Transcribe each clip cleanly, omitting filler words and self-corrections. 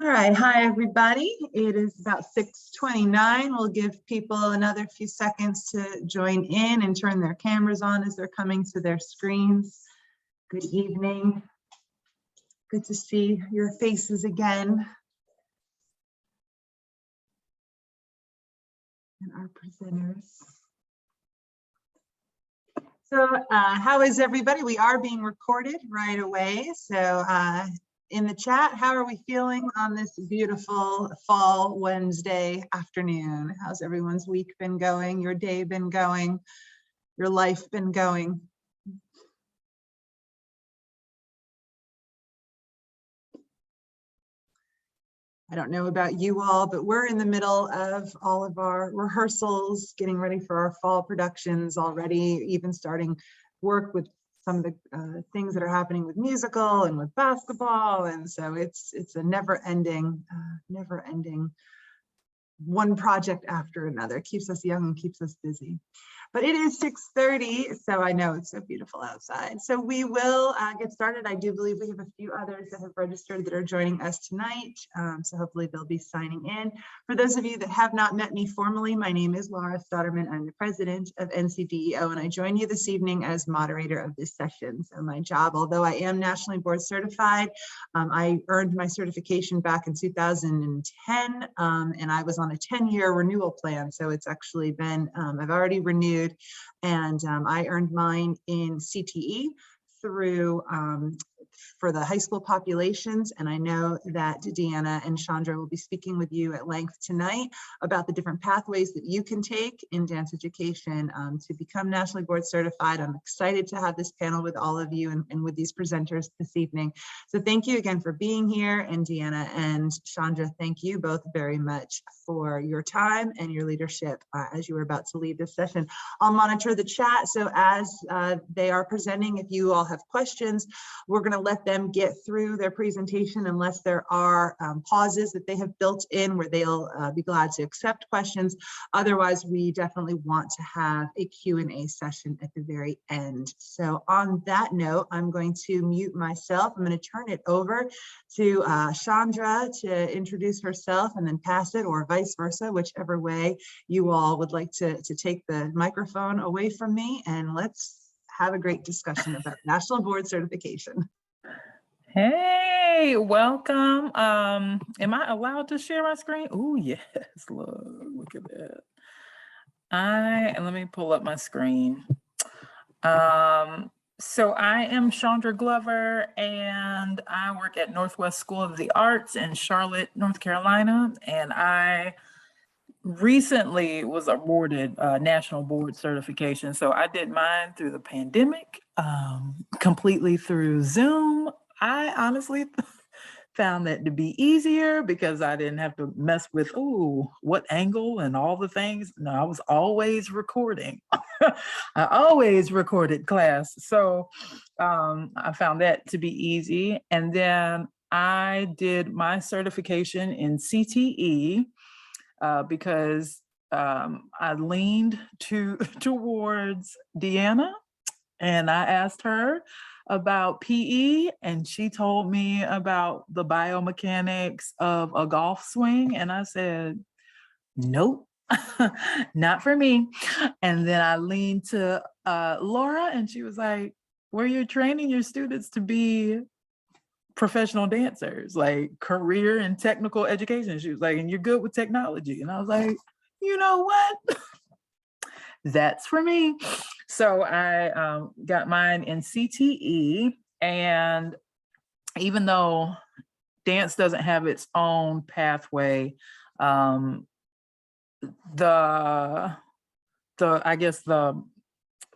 All right, hi everybody. It is about 6:29. We'll give people another few seconds to join in and turn their cameras on as they're coming to their screens. Good evening. Good to see your faces again. And our presenters. So how is everybody? We are being recorded right away. So in the chat, how are we feeling on this beautiful fall Wednesday afternoon? How's everyone's week been going? Your day been going? Your life been going? I don't know about you all, but we're in the middle of all of our rehearsals, getting ready for our fall productions already, even starting work with some of the things that are happening with musical and with basketball. And so it's a never ending one project after another. It keeps us young and keeps us busy. But it is 6:30, so I know it's so beautiful outside. So we will get started. I do believe we have a few others that have registered that are joining us tonight. So hopefully they'll be signing in. For those of you that have not met me formally, my name is Laura Stotterman. I'm the president of NCDEO, and I join you this evening as moderator of this session. So my job, although I am nationally board certified, I earned my certification back in 2010, and I was on a 10-year renewal plan. So it's actually been, I've already renewed, and I earned mine in CTE through for the high school populations. And I know that Deanna and Chandra will be speaking with you at length tonight about the different pathways that you can take in dance education to become nationally board certified. I'm excited to have this panel with all of you and with these presenters this evening. So thank you again for being here. And Deanna and Chandra, thank you both very much for your time and your leadership as you were about to lead this session. I'll monitor the chat. So as they are presenting, if you all have questions, we're going to let them get through their presentation unless there are pauses that they have built in where they'll be glad to accept questions. Otherwise, we definitely want to have a Q&A session at the very end. So on that note, I'm going to mute myself. I'm going to turn it over to Chandra to introduce herself and then pass it, or vice versa, whichever way you all would like to take the microphone away from me, and let's have a great discussion about national board certification. Hey, welcome. Am I allowed to share my screen? Oh, yes, look at that. Let me pull up my screen. So I am Chandra Glover, and I work at Northwest School of the Arts in Charlotte, North Carolina, and I recently was awarded national board certification. So I did mine through the pandemic, completely through Zoom. I honestly found that to be easier because I didn't have to mess with, oh, what angle and all the things. No, I was always recording. I always recorded class. So I found that to be easy. And then I did my certification in CTE because I leaned towards Deanna, and I asked her about PE, and she told me about the biomechanics of a golf swing, and I said, nope, not for me. And then I leaned to Laura, and she was like, well, you're training your students to be professional dancers, like career and technical education. She was like, and you're good with technology. And I was like, you know what? That's for me. So I got mine in CTE, and even though dance doesn't have its own pathway, I guess the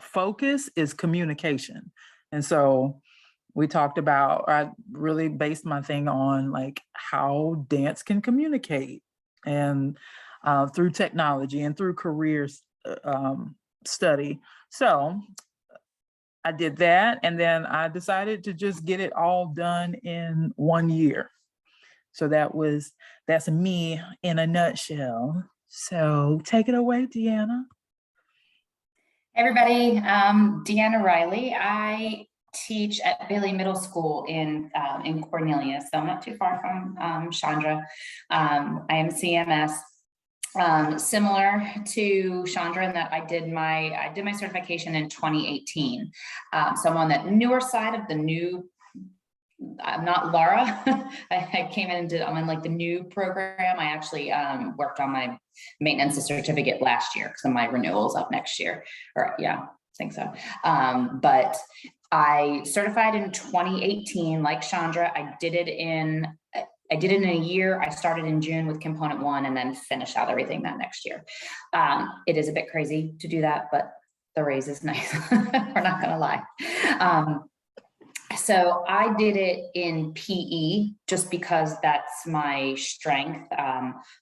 focus is communication. And so we talked about, I really based my thing on like how dance can communicate, and through technology and through careers study. So I did that, and then I decided to just get it all done in 1 year. So that's me in a nutshell. So take it away, Deanna. Hey everybody, Deanna Riley. I teach at Bailey Middle School in Cornelia, so I'm not too far from Chandra. I am CMS. Similar to Chandra in that I did my certification in 2018. So I'm on that newer side of the new. I'm not Laura. I came in and I'm in like the new program. I actually worked on my maintenance certificate last year because my renewal's up next year. Or yeah, I think so. But I certified in 2018, like Chandra. I did it in a year. I started in June with component 1 and then finished out everything that next year. It is a bit crazy to do that, but the raise is nice. We're not gonna lie. So I did it in PE just because that's my strength.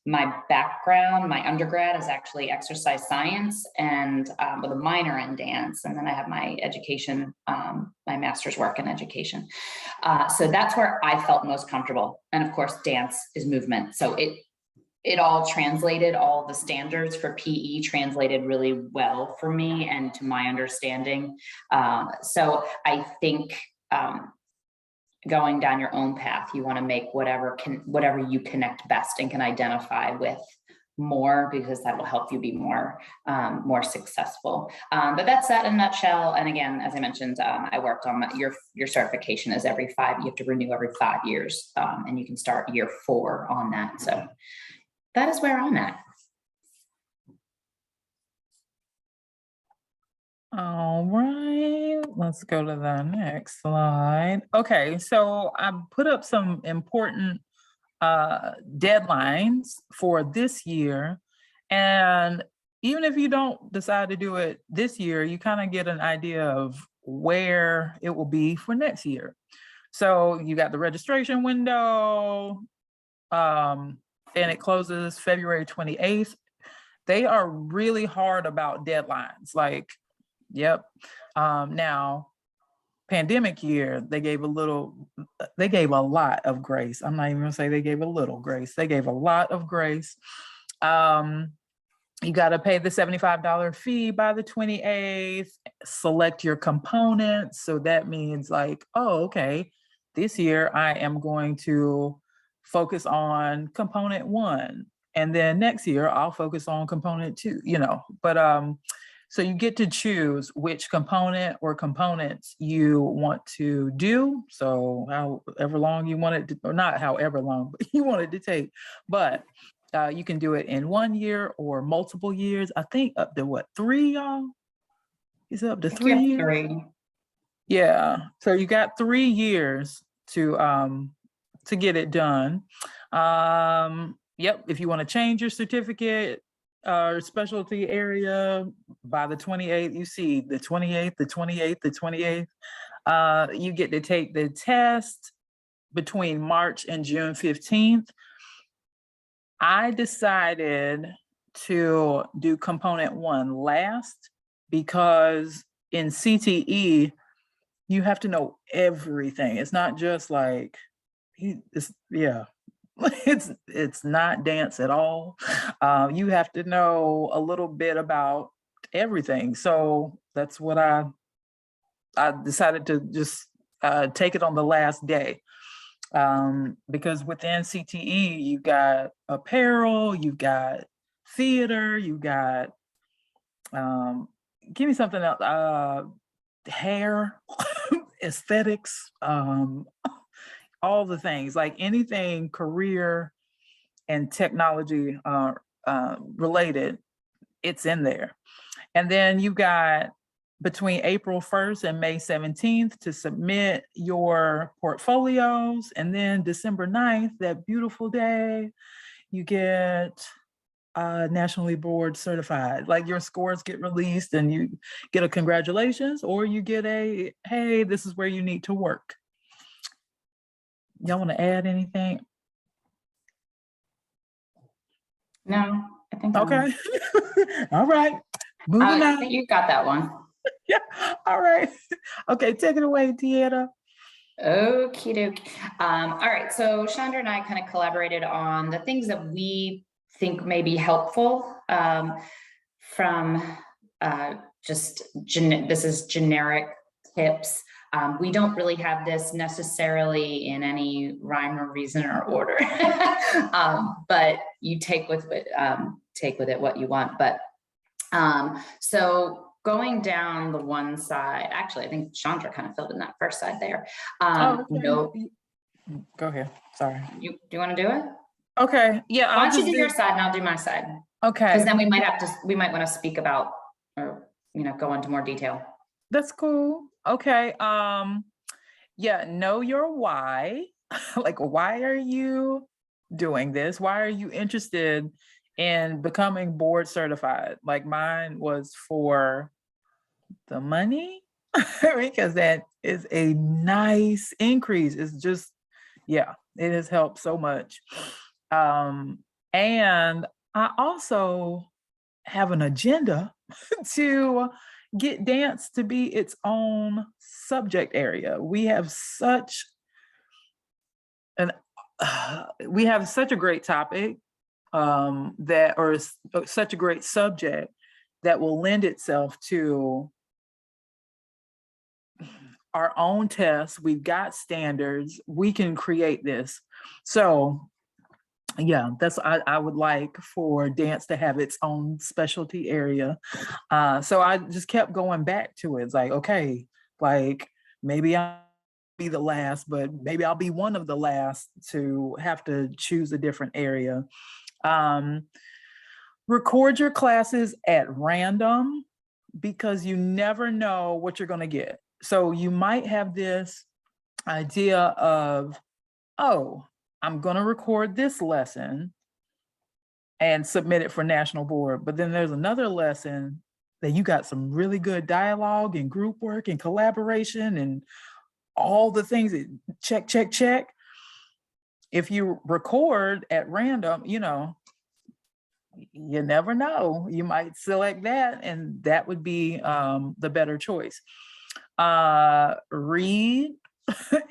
My background, my undergrad is actually exercise science and with a minor in dance. And then I have my education, my master's work in education. So that's where I felt most comfortable. And of course, dance is movement. So it all translated, all the standards for PE translated really well for me and to my understanding. So I think going down your own path, you want to make whatever you connect best and can identify with more, because that will help you be more successful. But that's that in a nutshell. And again, as I mentioned, I worked on your certification is every 5. You have to renew every 5 years, and you can start year 4 on that. So that is where I'm at. All right, let's go to the next slide. Okay, so I put up some important deadlines for this year. And even if you don't decide to do it this year, you kind of get an idea of where it will be for next year. So you got the registration window, and it closes February 28th. They are really hard about deadlines. Like, yep. Now, pandemic year, they gave a lot of grace. I'm not even gonna say they gave a little grace. They gave a lot of grace. You got to pay the $75 fee by the 28th, select your components. So that means like, oh, okay, this year I am going to focus on component 1. And then next year I'll focus on component 2, but so you get to choose which component or components you want to do. So however long you want it to, or not however long, but you want it to take. But you can do it in 1 year or multiple years. I think up to 3, y'all? Is it up to 3 years? 3. Yeah. So you got 3 years to get it done. Yep. If you want to change your certificate or specialty area by the 28th, you see the 28th, the 28th, the 28th. You get to take the test between March and June 15th. I decided to do component 1 last because in CTE, you have to know everything. It's not just like, it's not dance at all. You have to know a little bit about everything. So that's what I decided to just take it on the last day. Because within CTE, you got apparel, you got theater, you got, give me something else, hair, aesthetics, all the things, like anything career and technology related, it's in there. And then you got between April 1st and May 17th to submit your portfolios. And then December 9th, that beautiful day, you get nationally board certified. Like your scores get released and you get a congratulations, or you get a, hey, this is where you need to work. Y'all want to add anything? No, I think okay. All right. Moving on. I think you got that one. Yeah. All right. Okay, take it away, Deanna. Okie doke. All right. So Chandra and I kind of collaborated on the things that we think may be helpful from this is generic tips We don't really have this necessarily in any rhyme or reason or order, but you take with it what you want. But so going down the one side, actually, I think Chandra kind of filled in that first side there. Okay. No, Go ahead. Sorry. do you want to do it? Okay. Yeah. Why don't you do your side and I'll do my side? Okay. Because then we might want to speak about, or go into more detail. That's cool. Okay. Yeah, know your why. Like, why are you doing this? Why are you interested in becoming board certified? Like mine was for the money because that is a nice increase. It's just, yeah, it has helped so much. And I also have an agenda to get dance to be its own subject area. We have such a great topic such a great subject that will lend itself to our own tests. We've got standards. We can create this. So yeah, I would like for dance to have its own specialty area. So I just kept going back to it. It's like, okay, like maybe I'll be the last, but maybe I'll be one of the last to have to choose a different area. Record your classes at random because you never know what you're going to get. So you might have this idea of, oh, I'm going to record this lesson and submit it for national board. But then there's another lesson that you got some really good dialogue and group work and collaboration and all the things that check, check, check. If you record at random, you never know. You might select that and that would be the better choice. Read,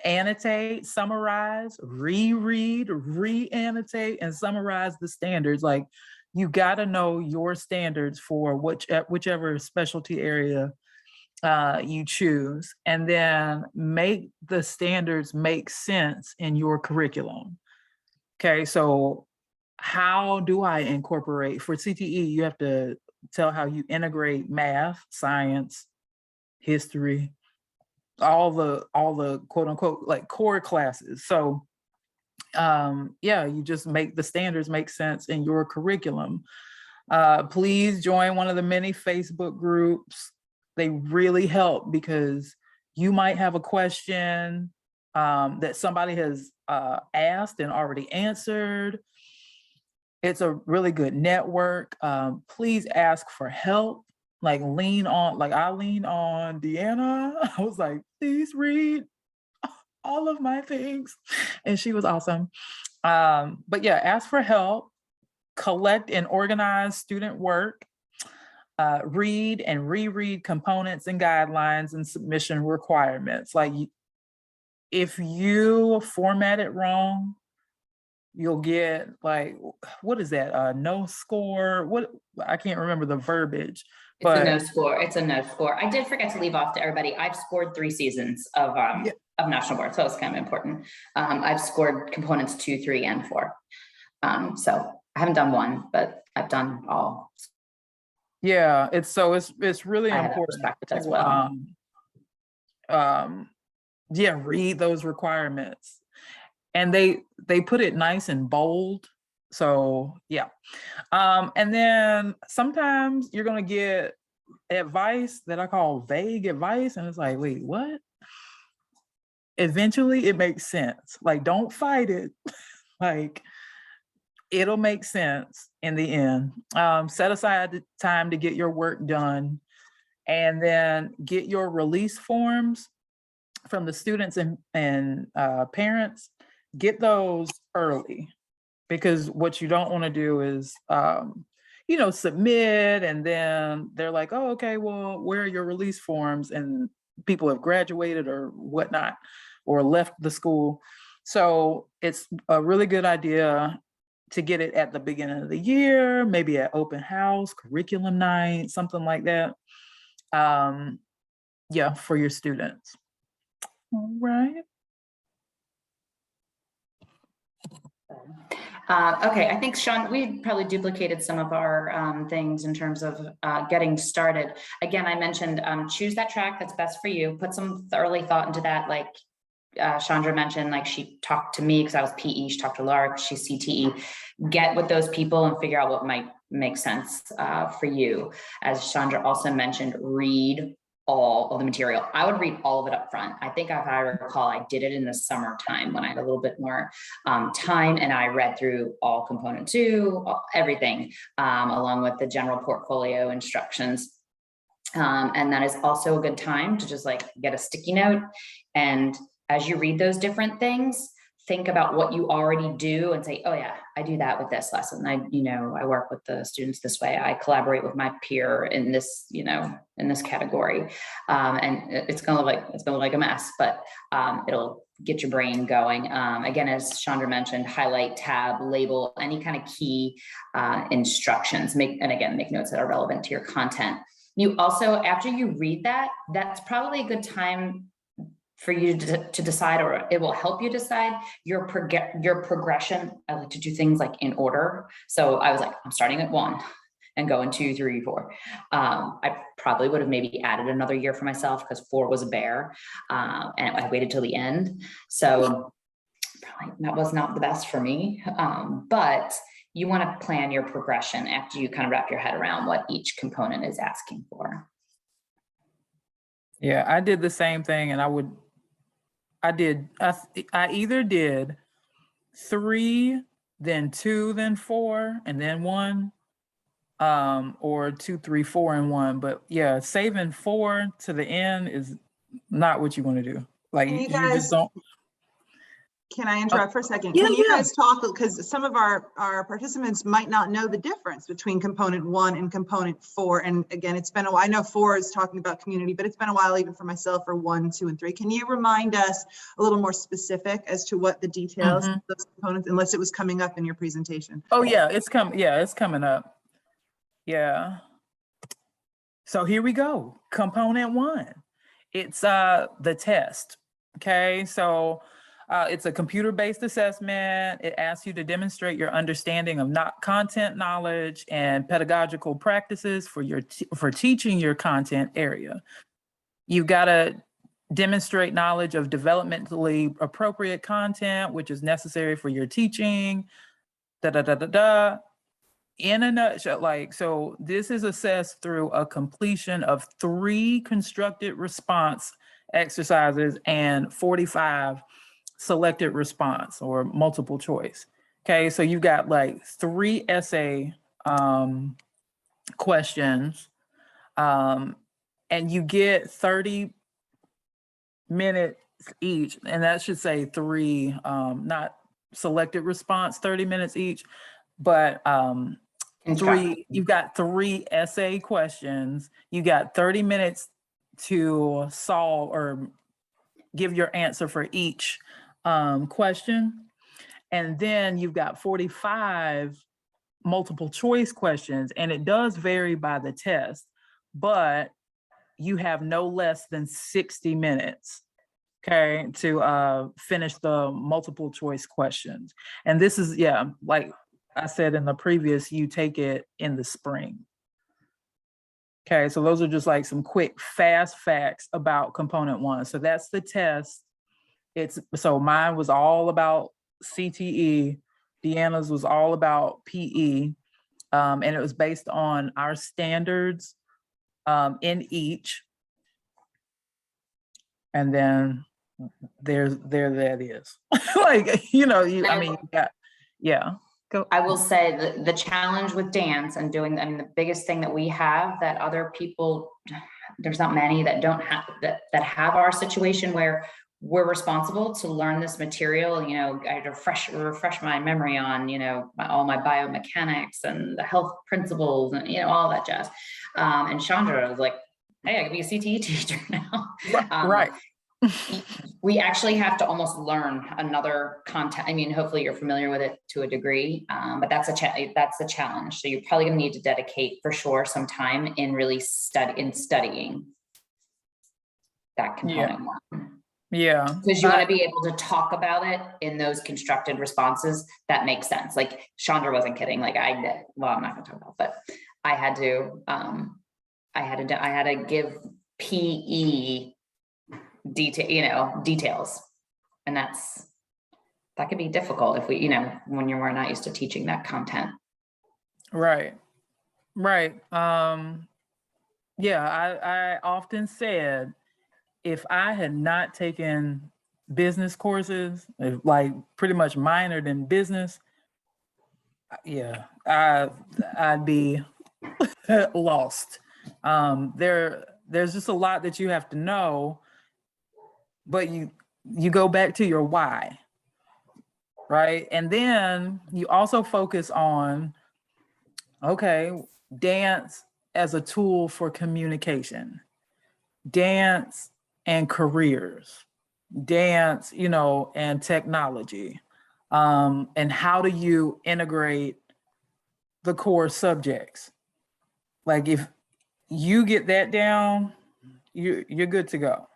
annotate, summarize, reread, re-annotate, and summarize the standards. Like you got to know your standards for whichever specialty area you choose, and then make the standards make sense in your curriculum. Okay, so how do I incorporate for CTE? You have to tell how you integrate math, science, history, all the quote unquote like core classes. So yeah, you just make the standards make sense in your curriculum. Please join one of the many Facebook groups. They really help because you might have a question that somebody has asked and already answered. It's a really good network. Please ask for help. Like I lean on Deanna. I was like, please read all of my things. And she was awesome. But yeah, ask for help, collect and organize student work, read and reread components and guidelines and submission requirements. Like if you format it wrong, you'll get like, what is that? No score? What? I can't remember the verbiage. It's a no score. It's a no score. I did forget to leave off to everybody. I've scored 3 seasons of national board, so it's kind of important. I've scored components 2, 3, and 4. So I haven't done 1, but I've done all. Yeah, it's really important as well. Yeah, read those requirements, and they put it nice and bold. So yeah. And then sometimes you're going to get advice that I call vague advice. And it's like, wait, what? Eventually it makes sense. Like, don't fight it. Like, it'll make sense in the end. Set aside the time to get your work done and then get your release forms from the students and parents. Get those early. Because what you don't want to do is, submit and then they're like, oh, okay, well, where are your release forms? And people have graduated or whatnot, or left the school. So it's a really good idea to get it at the beginning of the year, maybe at open house, curriculum night, something like that. Yeah, for your students. All right. Okay, I think Sean, we probably duplicated some of our things in terms of getting started. Again, I mentioned choose that track that's best for you. Put some early thought into that. Like Chandra mentioned, like she talked to me because I was PE. She talked to Laura because she's CTE. Get with those people and figure out what might make sense for you. As Chandra also mentioned, read all of the material. I would read all of it up front. I think if I recall, I did it in the summertime when I had a little bit more time, and I read through all component 2, everything, along with the general portfolio instructions. And that is also a good time to just like get a sticky note. And as you read those different things, think about what you already do and say, oh yeah, I do that with this lesson. I work with the students this way. I collaborate with my peer in this, in this category. And it's gonna look like a mess, but it'll get your brain going. Again, as Chandra mentioned, highlight, tab, label, any kind of key instructions. Make notes that are relevant to your content. You also, after you read that, that's probably a good time for you to decide, or it will help you decide your progression. I like to do things like in order. So I was like, I'm starting at 1 and going 2, 3, 4. I probably would have maybe added another year for myself because 4 was a bear, and I waited till the end. So probably that was not the best for me, but you want to plan your progression after you kind of wrap your head around what each component is asking for. Yeah, I did the same thing, and I either did 3, then 2, then 4, and then 1, or 2, 3, 4, and 1. But yeah, saving 4 to the end is not what you want to do. Like you just don't. Can I interrupt for a second? Yeah, Can you guys talk, because some of our participants might not know the difference between component 1 and component 4. And again, it's been a while. I know 4 is talking about community, but it's been a while even for myself for 1, 2, and 3. Can you remind us a little more specific as to what the details of those components, unless it was coming up in your presentation? Oh yeah, it's coming up. Yeah. So here we go. Component 1. It's the test. Okay, so it's a computer-based assessment. It asks you to demonstrate your understanding of content knowledge and pedagogical practices for teaching your content area. You've got to demonstrate knowledge of developmentally appropriate content, which is necessary for your teaching. In a nutshell, so this is assessed through a completion of 3 constructed response exercises and 45 selected response or multiple choice. Okay, so you've got 3 essay questions, and you get 30 minutes each, and that should say 3, not selected response, 30 minutes each, but 3, you've got 3 essay questions. You got 30 minutes to solve or give your answer for each question. And then you've got 45 multiple choice questions, and it does vary by the test, but you have no less than 60 minutes, okay, to finish the multiple choice questions. And this is, like I said in the previous, you take it in the spring. Okay, so those are just some quick, fast facts about component 1. So that's the test. So mine was all about CTE. Deanna's was all about PE. And it was based on our standards in each. And then there that is. Go. I will say the challenge with dance and doing, the biggest thing that we have that other people, there's not many that don't have, that have our situation where we're responsible to learn this material. I refresh my memory on, all my biomechanics and the health principles and, all that jazz. And Chandra was like, hey, I could be a CTE teacher now. Right. We actually have to almost learn another content. Hopefully you're familiar with it to a degree, but that's a challenge. So you're probably going to need to dedicate for sure some time in really studying that component. Yeah. Because you want to be able to talk about it in those constructed responses. That makes sense. Like Chandra wasn't kidding. Like I did. Well, I'm not gonna talk about, but I had to, I had to give PE details. And that could be difficult if we, when we're not used to teaching that content. Right. Yeah, I often said, if I had not taken business courses, like pretty much minored in business, yeah, I'd be lost. There's just a lot that you have to know, but you go back to your why, right? And then you also focus on, okay, dance as a tool for communication, dance and careers, dance, and technology. And how do you integrate the core subjects? Like if you get that down, you're good to go.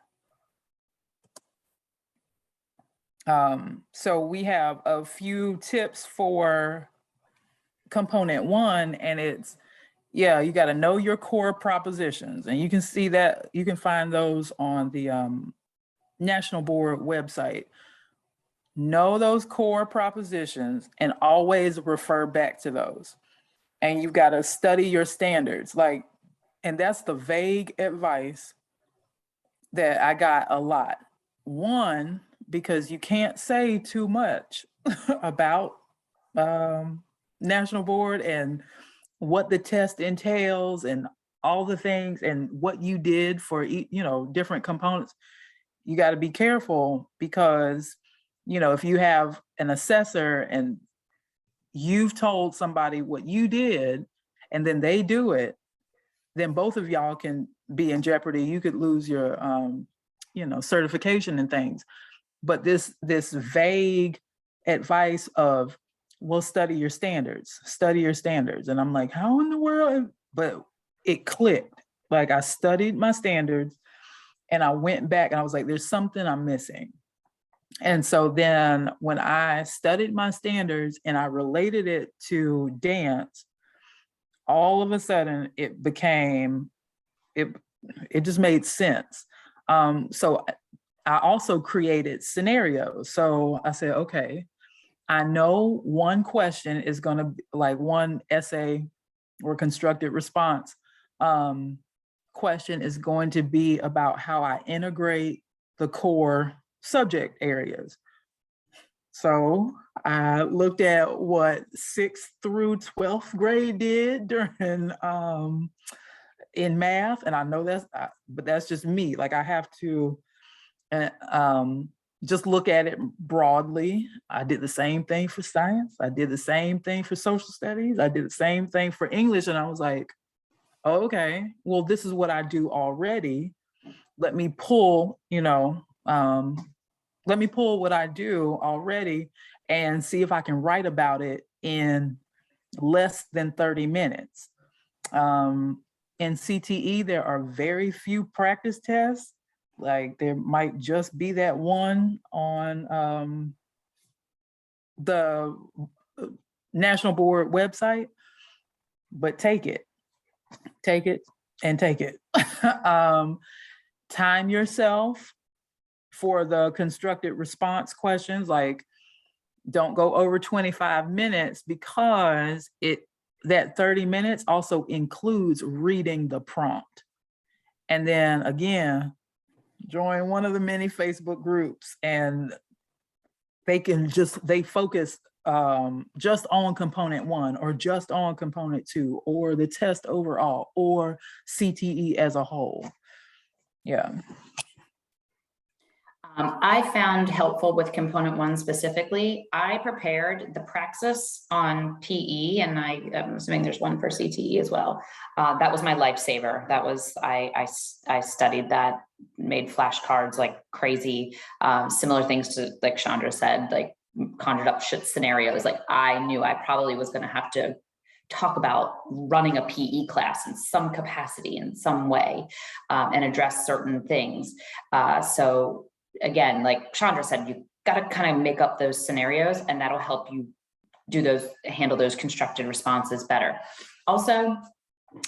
So we have a few tips for component 1, and it's, you got to know your core propositions, and you can see that, you can find those on the National Board website. Know those core propositions and always refer back to those. And you've got to study your standards, and that's the vague advice that I got a lot. One, because you can't say too much about National Board and what the test entails and all the things and what you did for different components. You got to be careful because if you have an assessor and you've told somebody what you did and then they do it, then both of y'all can be in jeopardy. You could lose your certification and things. But this vague advice of, well, study your standards. And I'm like, how in the world? But it clicked. Like I studied my standards and I went back and I was like, there's something I'm missing. And so then when I studied my standards and I related it to dance, all of a sudden it just made sense. So I also created scenarios. So I said, okay, I know one question is going to be like one essay or constructed response question is going to be about how I integrate the core subject areas. So I looked at what 6th through 12th grade did during in math, and I know but that's just me. Like I have to just look at it broadly. I did the same thing for science. I did the same thing for social studies. I did the same thing for English, and I was like, oh, okay, well, this is what I do already. Let me pull, what I do already and see if I can write about it in less than 30 minutes. In CTE, there are very few practice tests. Like there might just be that one on the National Board website, but take it and take it. Time yourself for the constructed response questions. Like don't go over 25 minutes because that 30 minutes also includes reading the prompt. And then again, join one of the many Facebook groups and they focus just on component 1 or just on component 2 or the test overall or CTE as a whole. Yeah. I found helpful with component 1 specifically. I prepared the praxis on PE, and I'm assuming there's one for CTE as well. That was my lifesaver. That was, I studied that, made flashcards like crazy, similar things to like Chandra said, like conjured up shit scenarios. Like I knew I probably was going to have to talk about running a PE class in some capacity, in some way, and address certain things. So again, like Chandra said, you got to kind of make up those scenarios, and that'll help you handle those constructed responses better. Also,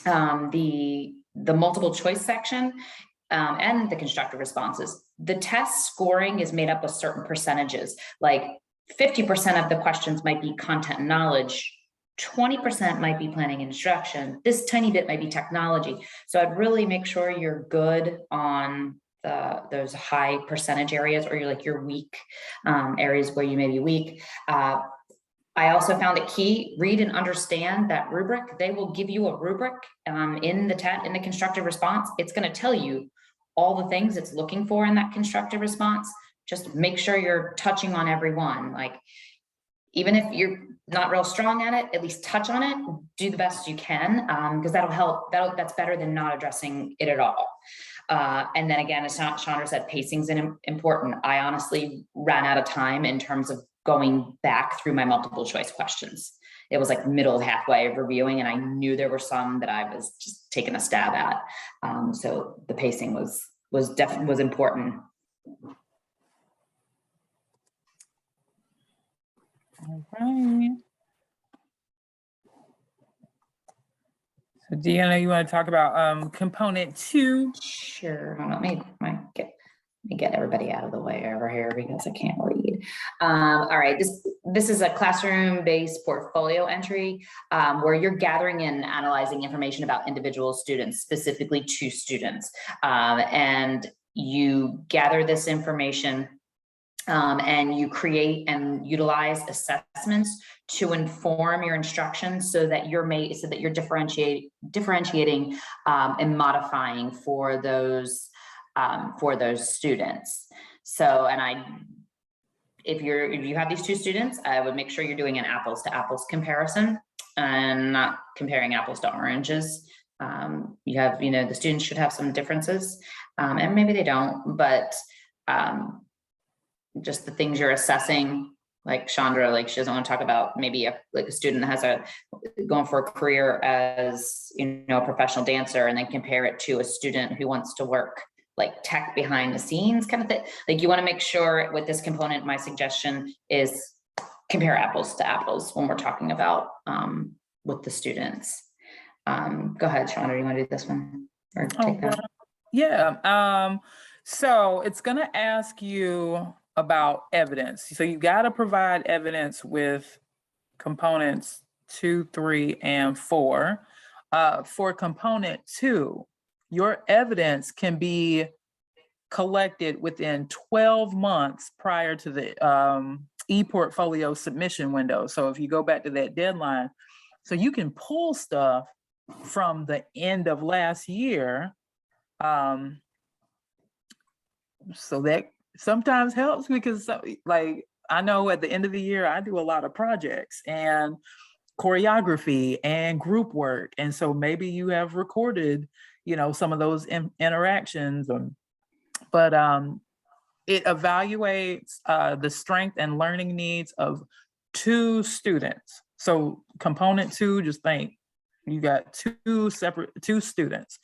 the multiple choice section and the constructive responses, the test scoring is made up of certain percentages, like 50% of the questions might be content and knowledge, 20% might be planning and instruction, this tiny bit might be technology. So I'd really make sure you're good on those high percentage areas, or your weak areas where you may be weak. I also found it key, read and understand that rubric. They will give you a rubric in the constructive response. It's going to tell you all the things it's looking for in that constructive response. Just make sure you're touching on every one. Like, even if you're not real strong at it, at least touch on it, do the best you can, because that'll help. That's better than not addressing it at all. And then again, as Chandra said, pacing's important. I honestly ran out of time in terms of going back through my multiple choice questions. It was like middle halfway of reviewing, and I knew there were some that I was just taking a stab at. So the pacing was important. All right. So Deanna, you want to talk about component 2? Sure. Let me get everybody out of the way over here because I can't read. All right, this is a classroom-based portfolio entry where you're gathering and analyzing information about individual students, specifically 2 students. And you gather this information and you create and utilize assessments to inform your instruction so that you're differentiating and modifying for those students. So, and if you have these 2 students, I would make sure you're doing an apples to apples comparison and not comparing apples to oranges. The students should have some differences, and maybe they don't, but just the things you're assessing, like Chandra, like she doesn't want to talk about maybe a student that has going for a career as a professional dancer, and then compare it to a student who wants to work like tech behind the scenes kind of thing. Like, you want to make sure with this component, my suggestion is compare apples to apples when we're talking about with the students. Go ahead, Chandra, you want to do this one or take that? Yeah. So it's going to ask you about evidence. So you got to provide evidence with components 2, 3, and 4. For component 2, your evidence can be collected within 12 months prior to the e-portfolio submission window. So if you go back to that deadline, so you can pull stuff from the end of last year. So that sometimes helps, because like, I know at the end of the year, I do a lot of projects and choreography and group work. And so maybe you have recorded, some of those interactions, but it evaluates the strength and learning needs of 2 students. So component 2, just think, you got 2 students.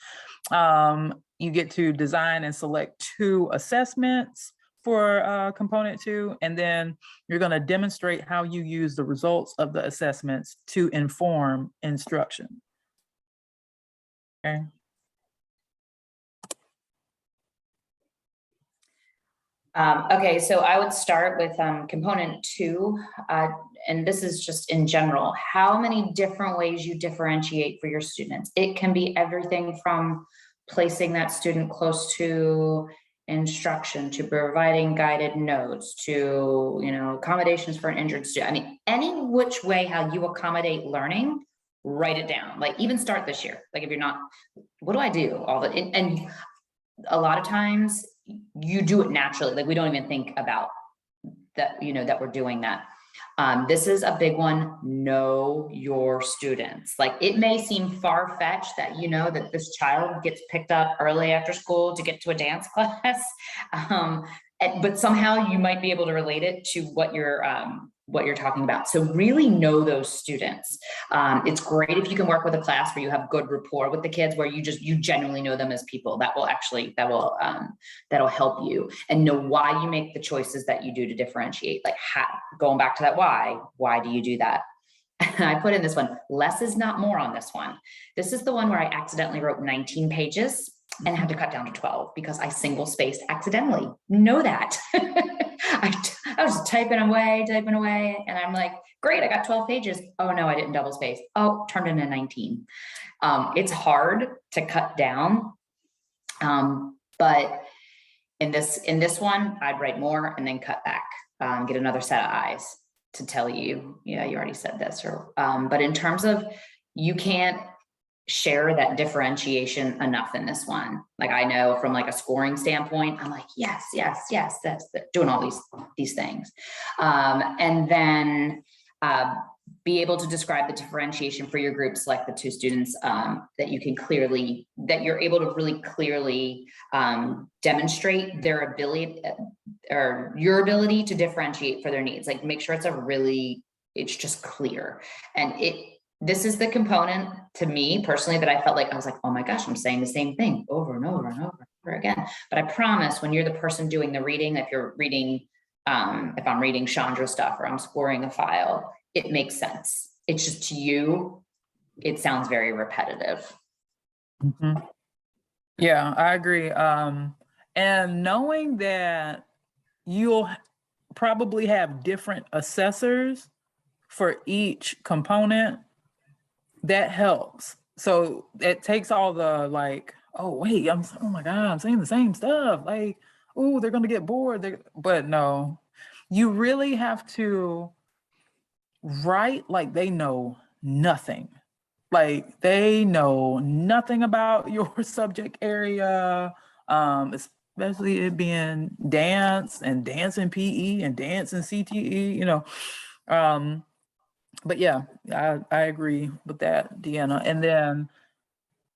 You get to design and select 2 assessments for component 2, and then you're going to demonstrate how you use the results of the assessments to inform instruction. Okay. Okay, so I would start with component 2, and this is just in general, how many different ways you differentiate for your students. It can be everything from placing that student close to instruction, to providing guided notes, to accommodations for an injured student. I mean, any which way how you accommodate learning, write it down. Like, even start this year. Like, if you're not, what do I do? And a lot of times you do it naturally. Like, we don't even think about that, that we're doing that. This is a big one. Know your students. Like, it may seem far-fetched that that this child gets picked up early after school to get to a dance class, but somehow you might be able to relate it to what your what you're talking about. So really know those students. It's great if you can work with a class where you have good rapport with the kids, where you genuinely know them as people. That'll help you, and know why you make the choices that you do to differentiate. Like going back to that why do you do that? I put in this one, less is not more on this one. This is the one where I accidentally wrote 19 pages and had to cut down to 12 because I single spaced accidentally. Know that. I was typing away, and I'm like, great, I got 12 pages. Oh no, I didn't double space. Oh, turned into 19. It's hard to cut down, but in this one, I'd write more and then cut back, get another set of eyes to tell you, yeah, you already said this, or but in terms of, you can't share that differentiation enough in this one. Like, I know from like a scoring standpoint, I'm like, yes, that's doing all these things. And then be able to describe the differentiation for your group, select the 2 students that you're able to really clearly demonstrate their ability or your ability to differentiate for their needs. Like, make sure it's just clear. And this is the component to me personally that I felt like I was like, oh my gosh, I'm saying the same thing over and over and over again. But I promise, when you're the person doing the reading, if you're reading, if I'm reading Chandra stuff or I'm scoring a file, it makes sense. It's just, to you, it sounds very repetitive. Mm-hmm. Yeah, I agree. And knowing that you'll probably have different assessors for each component, that helps. So it takes all the like, oh wait, oh my God, I'm saying the same stuff. Like, oh, they're gonna get bored. But no, you really have to write like they know nothing. Like, they know nothing about your subject area, especially it being dance and PE and dance and CTE, but yeah, I agree with that, Deanna. And then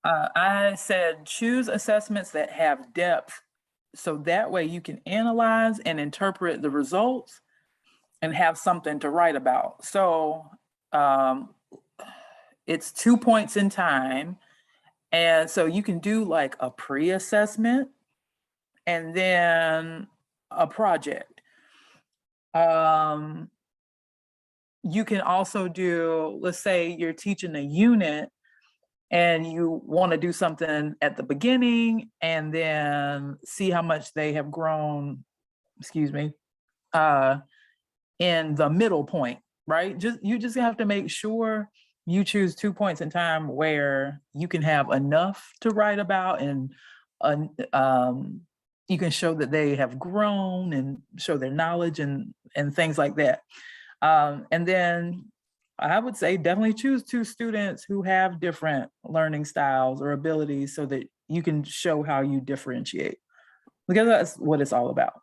I said, choose assessments that have depth, so that way you can analyze and interpret the results and have something to write about. So it's 2 points in time. And so you can do like a pre-assessment and then a project. You can also do, let's say you're teaching a unit and you want to do something at the beginning and then see how much they have grown, in the middle point, right? You just have to make sure you choose 2 points in time where you can have enough to write about, and you can show that they have grown and show their knowledge and things like that. And then I would say definitely choose 2 students who have different learning styles or abilities so that you can show how you differentiate, because that's what it's all about.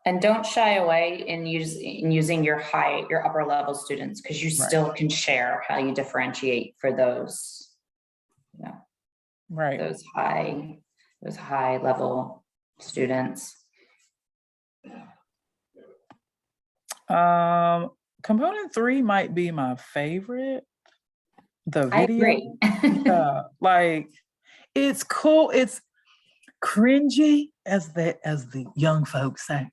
And don't shy away in using your upper level students, because you still can share how you differentiate for those, those high level students. Component 3 might be my favorite. The video. I agree. Like, it's cool. It's cringy, as the young folks say.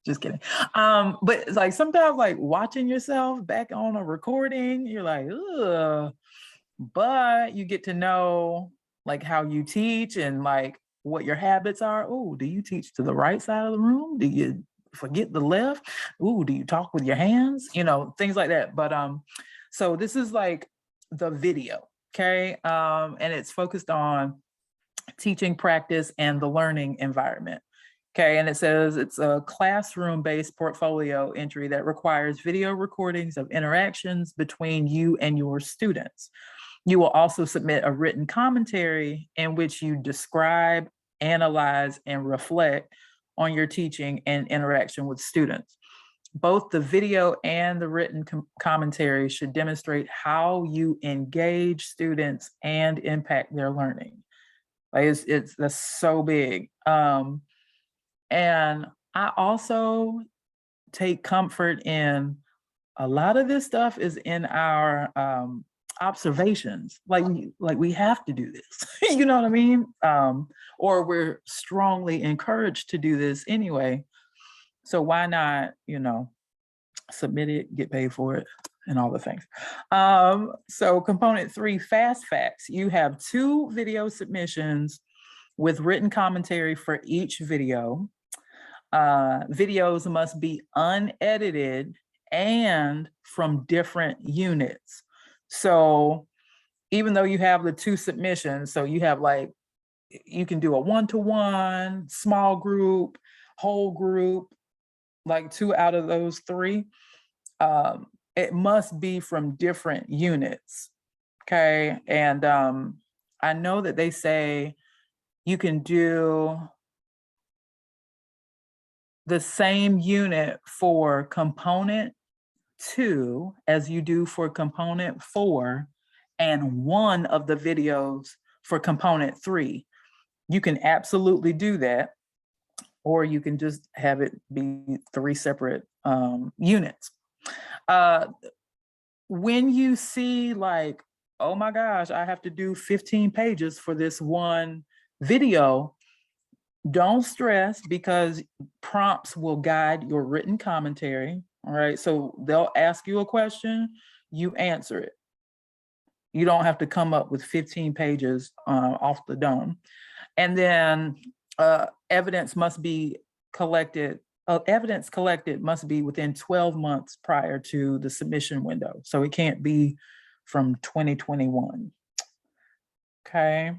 Just kidding. But it's like, sometimes like watching yourself back on a recording, you're like, ugh. But you get to know like how you teach and like what your habits are. Oh, do you teach to the right side of the room? Do you forget the left? Ooh, do you talk with your hands? Things like that. But so this is like the video, okay? And it's focused on teaching practice and the learning environment. Okay, and it says it's a classroom-based portfolio entry that requires video recordings of interactions between you and your students. You will also submit a written commentary in which you describe, analyze, and reflect on your teaching and interaction with students. Both the video and the written commentary should demonstrate how you engage students and impact their learning. Like, that's so big. And I also take comfort in a lot of this stuff is in our observations. Like we have to do this, you know what I mean? Or we're strongly encouraged to do this anyway. So why not, you know, submit it, get paid for it, and all the things. So component 3, fast facts. You have 2 video submissions with written commentary for each video. Videos must be unedited and from different units. So even though you have the 2 submissions, so you have like, you can do a 1-to-1, small group, whole group, like 2 out of those 3. It must be from different units, okay? And I know that they say you can do the same unit for component 2 as you do for component 4, and one of the videos for component 3. You can absolutely do that, or you can just have it be 3 separate units. When you see like, oh my gosh, I have to do 15 pages for this one video, don't stress, because prompts will guide your written commentary. All right, so they'll ask you a question, you answer it. You don't have to come up with 15 pages off the dome. And then evidence collected must be within 12 months prior to the submission window. So it can't be from 2021. Okay.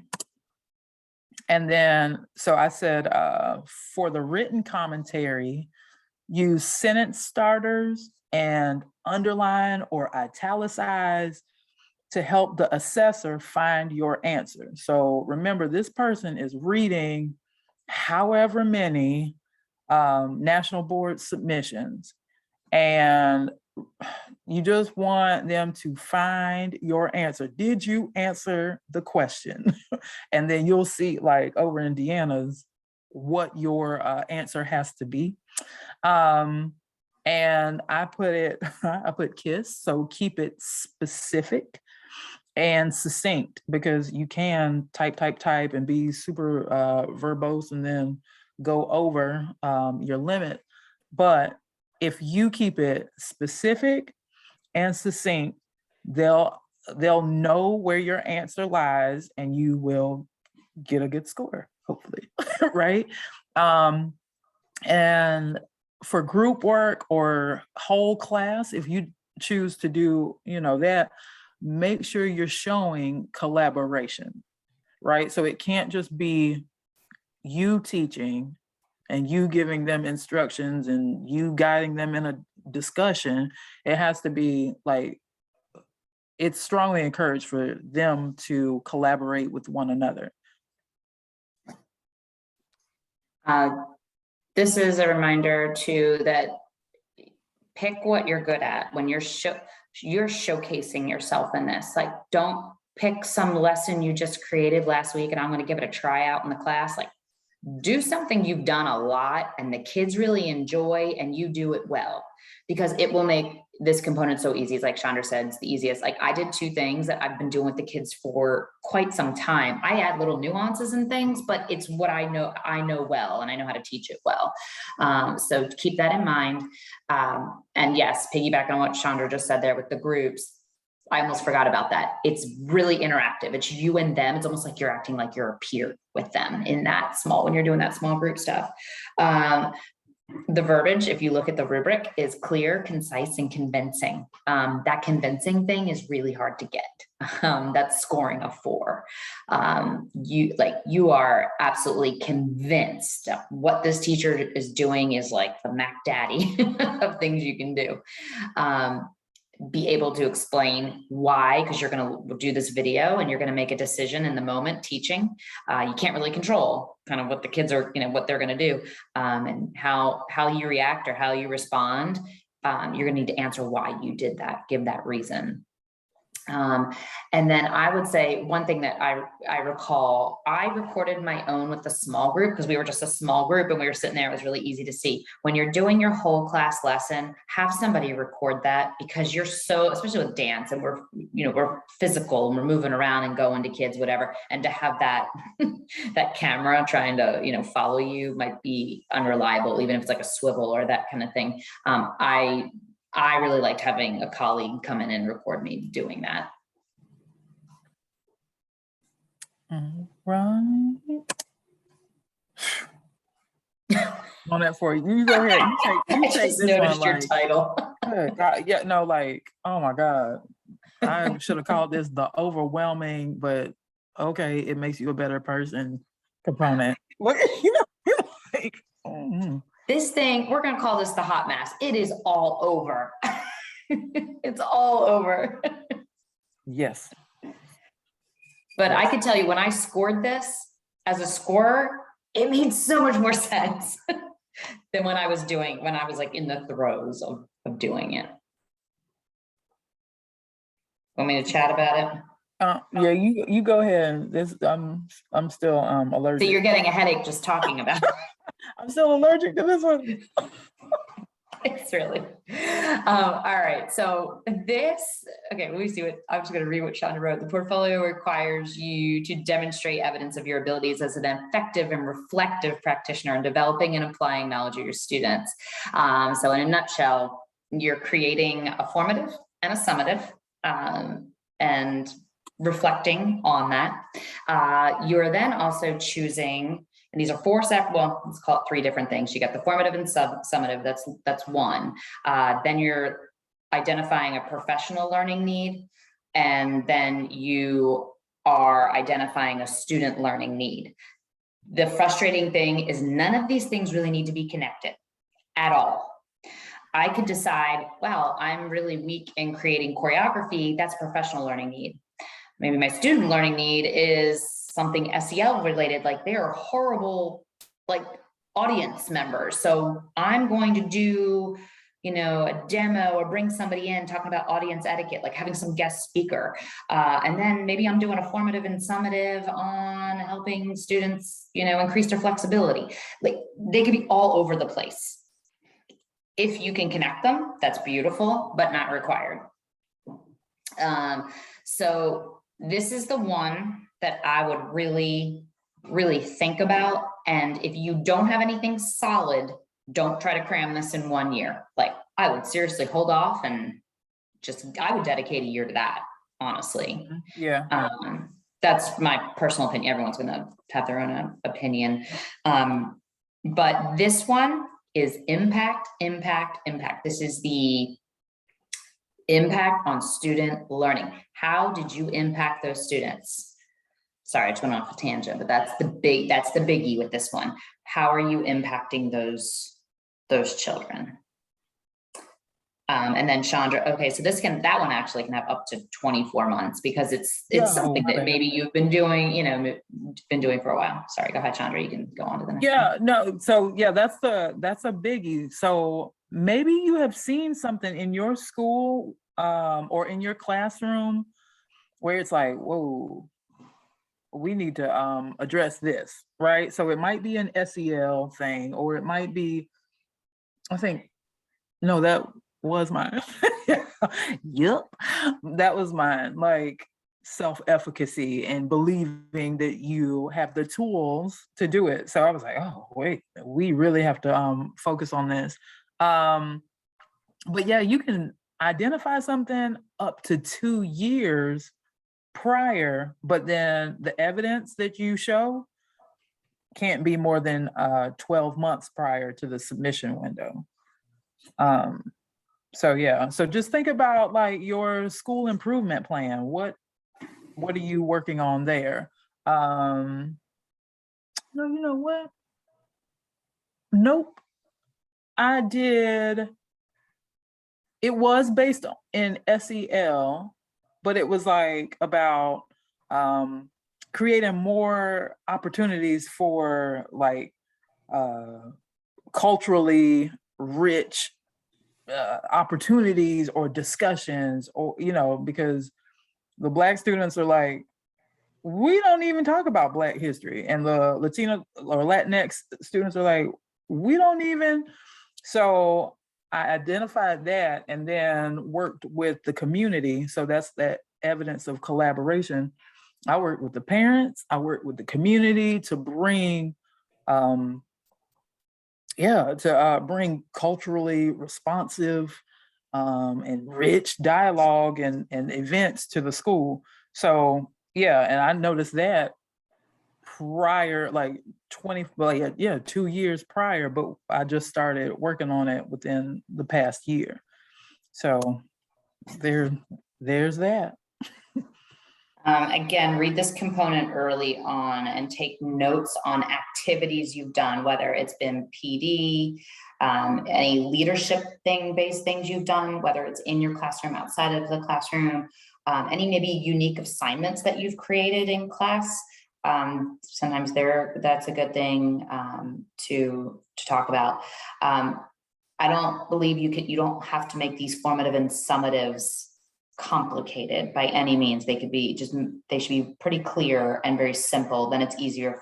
And then, so I said, for the written commentary, use sentence starters and underline or italicize to help the assessor find your answer. So remember, this person is reading however many national board submissions, and you just want them to find your answer. Did you answer the question? And then you'll see, like over in Deanna's, what your answer has to be. And I put KISS, so keep it specific and succinct, because you can type and be super verbose and then go over your limit. But if you keep it specific and succinct, they'll know where your answer lies, and you will get a good score, hopefully, right? And for group work or whole class, if you choose to do, you know, that, make sure you're showing collaboration, right? So it can't just be you teaching and you giving them instructions and you guiding them in a discussion. It has to be like, it's strongly encouraged for them to collaborate with one another. This is a reminder too, that pick what you're good at when you're showcasing yourself in this. Like, don't pick some lesson you just created last week and I'm going to give it a try out in the class. Like, do something you've done a lot and the kids really enjoy and you do it well, because it will make this component so easy. It's like Chandra said, it's the easiest. Like, I did 2 things that I've been doing with the kids for quite some time. I add little nuances and things, but it's what I know well, and I know how to teach it well. So keep that in mind. And yes, piggyback on what Chandra just said there with the groups, I almost forgot about that. It's really interactive. It's you and them. It's almost like you're acting like you're a peer with them in that small, when you're doing that small group stuff. The verbiage, if you look at the rubric, is clear, concise, and convincing. That convincing thing is really hard to get. That's scoring a 4. You are absolutely convinced what this teacher is doing is like the Mac Daddy of things you can do. Be able to explain why, because you're going to do this video and you're going to make a decision in the moment teaching. You can't really control kind of what the kids are, you know, what they're going to do, and how you react or how you respond. You're going to need to answer why you did that, give that reason. And then I would say one thing that I recall, I recorded my own with the small group because we were just a small group and we were sitting there. It was really easy to see. When you're doing your whole class lesson, have somebody record that, because you're so, especially with dance, and we're physical and we're moving around and going to kids, whatever. And to have that, that camera trying to, follow you might be unreliable, even if it's like a swivel or that kind of thing. I really liked having a colleague come in and record me doing that. Right. On that for you. You go ahead. You take just this noticed one, your title. Good God. Yeah, no, oh my God. I should have called this the overwhelming, but okay, it makes you a better person component. Look, like, This thing, we're going to call this the hot mess. It is all over. It's all over. Yes. But I could tell you, when I scored this as a scorer, it made so much more sense than when I was like in the throes of doing it. Want me to chat about it? Yeah, you go ahead. I'm still allergic. So you're getting a headache just talking about it. I'm still allergic to this one. It's really. All right. So let me see I'm just going to read what Chandra wrote. The portfolio requires you to demonstrate evidence of your abilities as an effective and reflective practitioner in developing and applying knowledge of your students. So in a nutshell, you're creating a formative and a summative, and reflecting on that. You're then also choosing, and these are let's call it 3 different things. You got the formative and summative, that's one. Then you're identifying a professional learning need, and then you are identifying a student learning need. The frustrating thing is none of these things really need to be connected at all. I could decide, well, I'm really weak in creating choreography, that's professional learning need. Maybe my student learning need is something SEL related, like they are horrible, like audience members. So I'm going to do, a demo or bring somebody in talking about audience etiquette, like having some guest speaker. And then maybe I'm doing a formative and summative on helping students, increase their flexibility. Like they could be all over the place. If you can connect them, that's beautiful, but not required. So this is the one that I would really, really think about. And if you don't have anything solid, don't try to cram this in 1 year. Like I would seriously hold off and I would dedicate a year to that, honestly. Yeah. That's my personal opinion. Everyone's going to have their own opinion. But this one is impact. This is the impact on student learning. How did you impact those students? Sorry, I just went off a tangent, but that's the biggie with this one. How are you impacting those children? And then Chandra, okay, so that one actually can have up to 24 months because it's something that maybe you've been doing, for a while. Sorry, go ahead, Chandra, you can go on to the next one. No, so yeah, that's a biggie. So maybe you have seen something in your school or in your classroom where it's like, whoa, we need to address this, right? So it might be an SEL thing, or it might be, that was mine. Yep, that was mine. Like self-efficacy and believing that you have the tools to do it. So I was like, oh wait, we really have to focus on this. But yeah, you can identify something up to 2 years prior, but then the evidence that you show can't be more than 12 months prior to the submission window. So yeah, so just think about like your school improvement plan. What are you working on there? No, you know what? Nope. I did. It was based in SEL, but it was like about creating more opportunities for like culturally rich opportunities or discussions, or because the Black students are like, we don't even talk about Black history. And the Latino or Latinx students are like, we don't even. So I identified that and then worked with the community. So that's that evidence of collaboration. I worked with the parents, I worked with the community to bring, bring culturally responsive and rich dialogue and events to the school. So yeah, and I noticed that prior, like 2 years prior, but I just started working on it within the past year. So there's that. Again, read this component early on and take notes on activities you've done, whether it's been PD, any leadership based things you've done, whether it's in your classroom, outside of the classroom, any maybe unique assignments that you've created in class. Sometimes that's a good thing to talk about. I don't believe you don't have to make these formative and summatives complicated by any means. They should be pretty clear and very simple. Then it's easier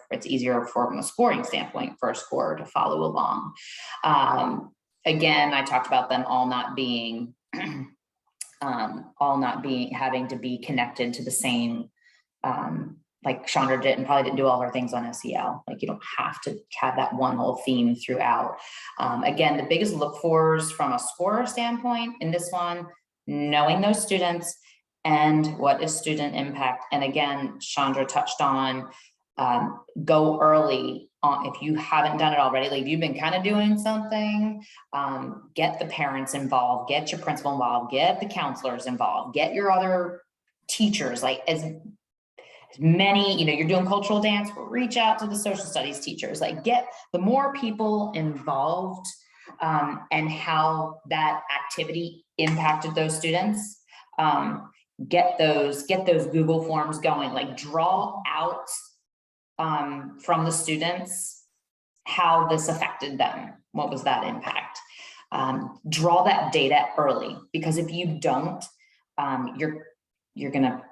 from a scoring standpoint for a scorer to follow along. Again, I talked about them all not being having to be connected to the same, like Chandra did and probably didn't do all her things on SEL. Like you don't have to have that one whole theme throughout. Again, the biggest look fors from a scorer standpoint in this one, knowing those students and what is student impact. And again, Chandra touched on go early on. If you haven't done it already, like you've been kind of doing something, get the parents involved, get your principal involved, get the counselors involved, get your other teachers, like as many, you're doing cultural dance, reach out to the social studies teachers, like get the more people involved and how that activity impacted those students. Get those Google forms going, like draw out from the students how this affected them. What was that impact? Draw that data early, because if you don't, you're gonna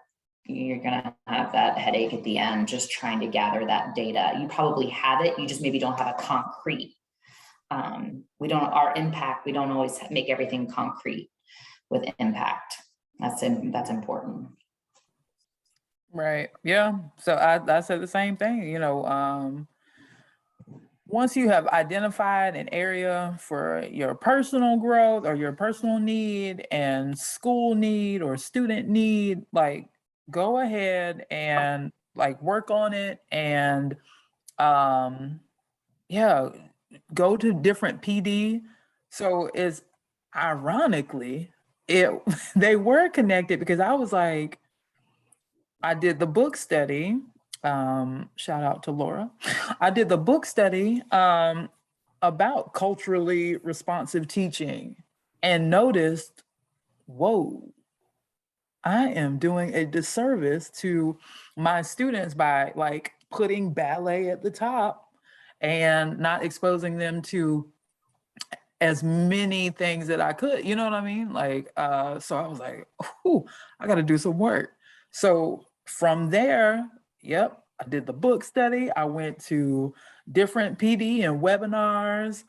have that headache at the end just trying to gather that data. You probably have it, you just maybe don't have a concrete. We don't always make everything concrete with impact. That's important. Right. Yeah. So I said the same thing, once you have identified an area for your personal growth or your personal need and school need or student need, like go ahead and like work on it and go to different PD. So it's ironically, they were connected because I was like, I did the book study. Shout out to Laura. I did the book study about culturally responsive teaching and noticed, whoa, I am doing a disservice to my students by like putting ballet at the top and not exposing them to as many things that I could, you know what I mean? Like, so I was like, ooh, I got to do some work. So from there, yep, I did the book study. I went to different PD and webinars,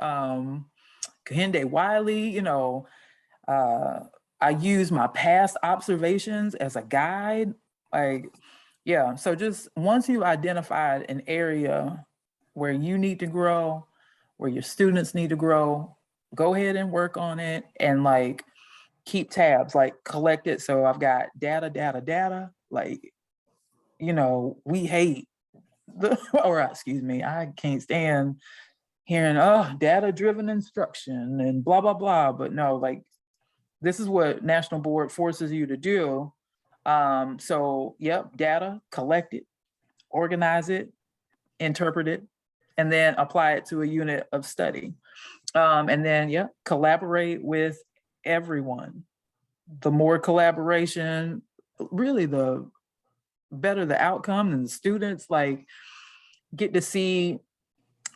Kahinde Wiley, I use my past observations as a guide. Like, yeah, so just once you identified an area where you need to grow, where your students need to grow, go ahead and work on it and like keep tabs, like collect it. So I've got data, like, we hate I can't stand hearing, data-driven instruction and blah, blah, blah. But no, like, this is what National Board forces you to do. So, yep, data, collect it, organize it, interpret it, and then apply it to a unit of study. And then, collaborate with everyone. The more collaboration, really the better the outcome, and the students like get to see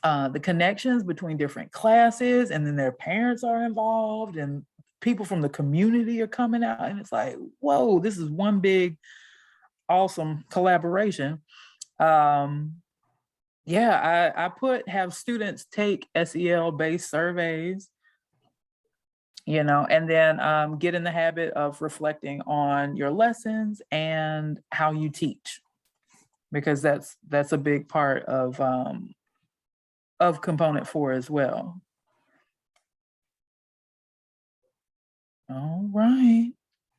the connections between different classes, and then their parents are involved and people from the community are coming out, and it's like, whoa, this is one big awesome collaboration. Yeah, I have students take SEL based surveys, you know, and then get in the habit of reflecting on your lessons and how you teach, because that's a big part of component 4 as well. All right.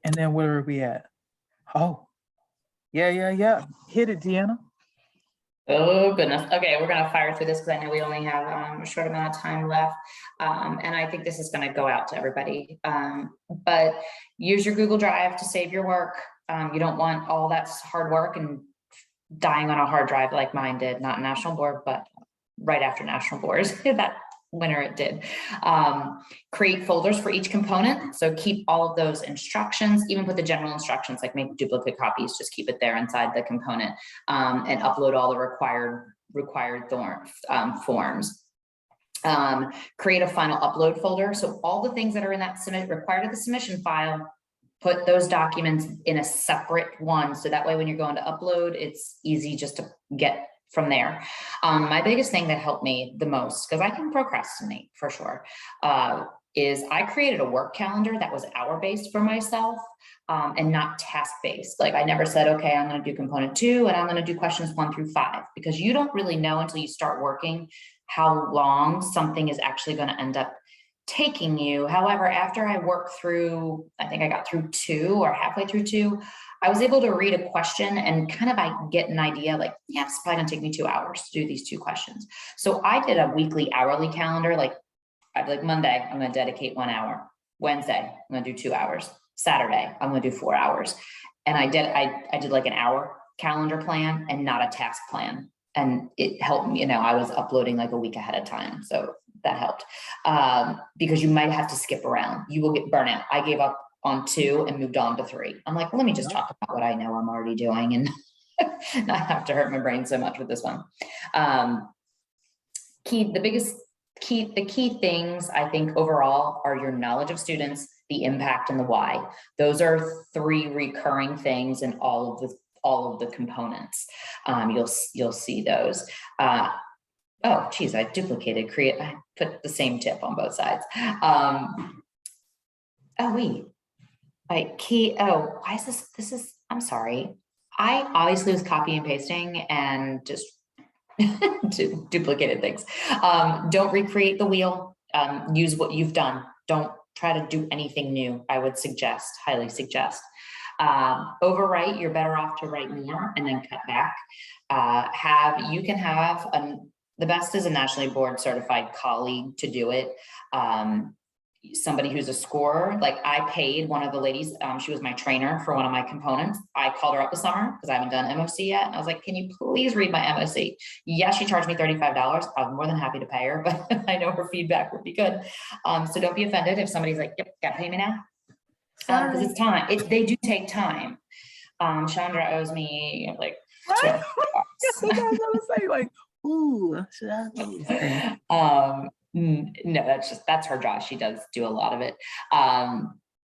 And then where are we at? Oh, yeah. Hit it, Deanna. Oh goodness. Okay, we're gonna fire through this because I know we only have a short amount of time left. And I think this is gonna go out to everybody. But use your Google Drive to save your work. You don't want all that hard work and dying on a hard drive like mine did, not national board, but right after national boards. That winter it did. Create folders for each component. So keep all of those instructions, even put the general instructions, like make duplicate copies, just keep it there inside the component, and upload all the required forms. Create a final upload folder. So all the things that are in that required of the submission file, put those documents in a separate one. So that way, when you're going to upload, it's easy just to get from there. My biggest thing that helped me the most, because I can procrastinate for sure, is I created a work calendar that was hour-based for myself, and not task-based. Like I never said, okay, I'm gonna do component 2 and I'm gonna do questions 1 through 5, because you don't really know until you start working how long something is actually gonna end up taking you. However, after I worked through, I think I got through 2 or halfway through 2, I was able to read a question and kind of I get an idea like, yeah, it's probably gonna take me 2 hours to do these 2 questions. So I did a weekly hourly calendar. Like I'd be like, Monday, I'm gonna dedicate 1 hour. Wednesday, I'm gonna do 2 hours. Saturday, I'm gonna do 4 hours. And I did like an hour calendar plan and not a task plan. And it helped me, you know, I was uploading like a week ahead of time. So that helped, because you might have to skip around. You will get burnout. I gave up on 2 and moved on to 3. I'm like, well, let me just talk about what I know I'm already doing and not have to hurt my brain so much with this one. The key things I think overall are your knowledge of students, the impact, and the why. Those are 3 recurring things in all of the components. You'll see those. Oh, geez, I duplicated, I put the same tip on both sides. Oh, wait. Why is this? I'm sorry. I obviously was copy and pasting and just duplicated things. Don't recreate the wheel. Use what you've done. Don't try to do anything new. I would highly suggest. Overwrite, you're better off to write more and then cut back. The best is a nationally board certified colleague to do it. Somebody who's a scorer. Like I paid one of the ladies, she was my trainer for one of my components. I called her up this summer because I haven't done MOC yet. And I was like, can you please read my MOC? Yes, she charged me $35. I was more than happy to pay her, but I know her feedback would be good. So don't be offended if somebody's like, yep, gotta pay me now. Because it's time. They do take time. Chandra owes me like Right? Yes, I was gonna say, like, ooh, should I? No, that's her job. She does do a lot of it.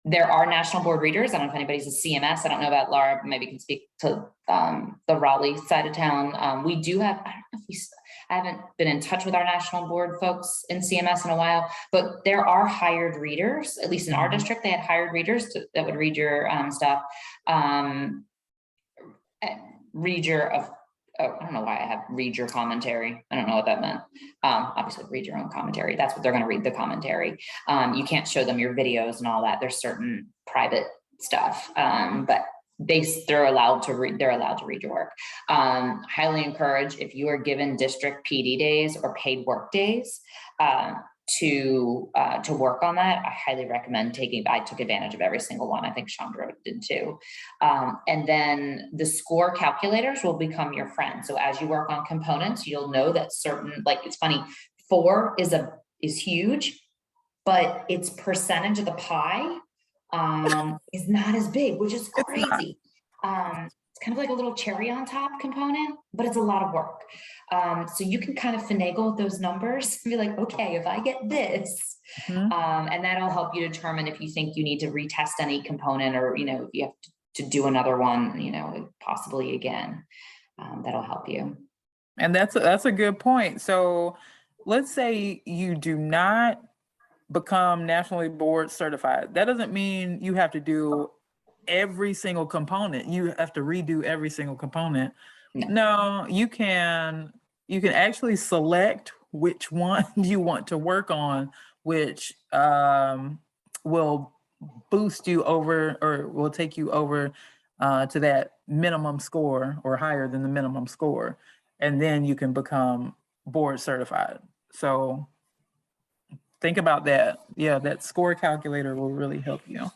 There are national board readers. I don't know if anybody's a CMS. I don't know about Laura, maybe can speak to the Raleigh side of town. We do have, I don't know if I haven't been in touch with our national board folks in CMS in a while, but there are hired readers, at least in our district, they had hired readers that would read your stuff. I don't know why I have read your commentary. I don't know what that meant. Obviously read your own commentary. That's what they're going to read, the commentary. You can't show them your videos and all that. There's certain private stuff, but they're allowed to read your work. Highly encourage, if you are given district PD days or paid work days, to work on that, I highly recommend I took advantage of every single one. I think Chandra did too. And then the score calculators will become your friend. So as you work on components, you'll know that certain, like it's funny, 4 is huge, but its percentage of the pie is not as big, which is crazy. It's kind of like a little cherry on top component, but it's a lot of work. So you can kind of finagle those numbers and be like, okay, if I get this, and that'll help you determine if you think you need to retest any component, or, you know, if you have to do another one, you know, possibly again. That'll help you. And that's a good point. So let's say you do not become nationally board certified. That doesn't mean you have to do every single component. You have to redo every single component. No, you can actually select which one you want to work on, which will boost you over, or will take you over to that minimum score or higher than the minimum score. And then you can become board certified. So think about that. Yeah, that score calculator will really help you.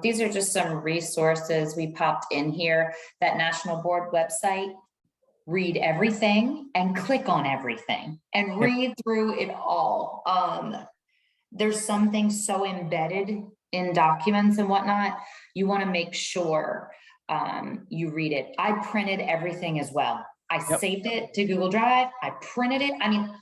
These are just some resources we popped in here. That national board website, read everything and click on everything and read through it all. There's some things so embedded in documents and whatnot, you want to make sure you read it. I printed everything as well. I saved it to Google Drive. I printed it. I mean,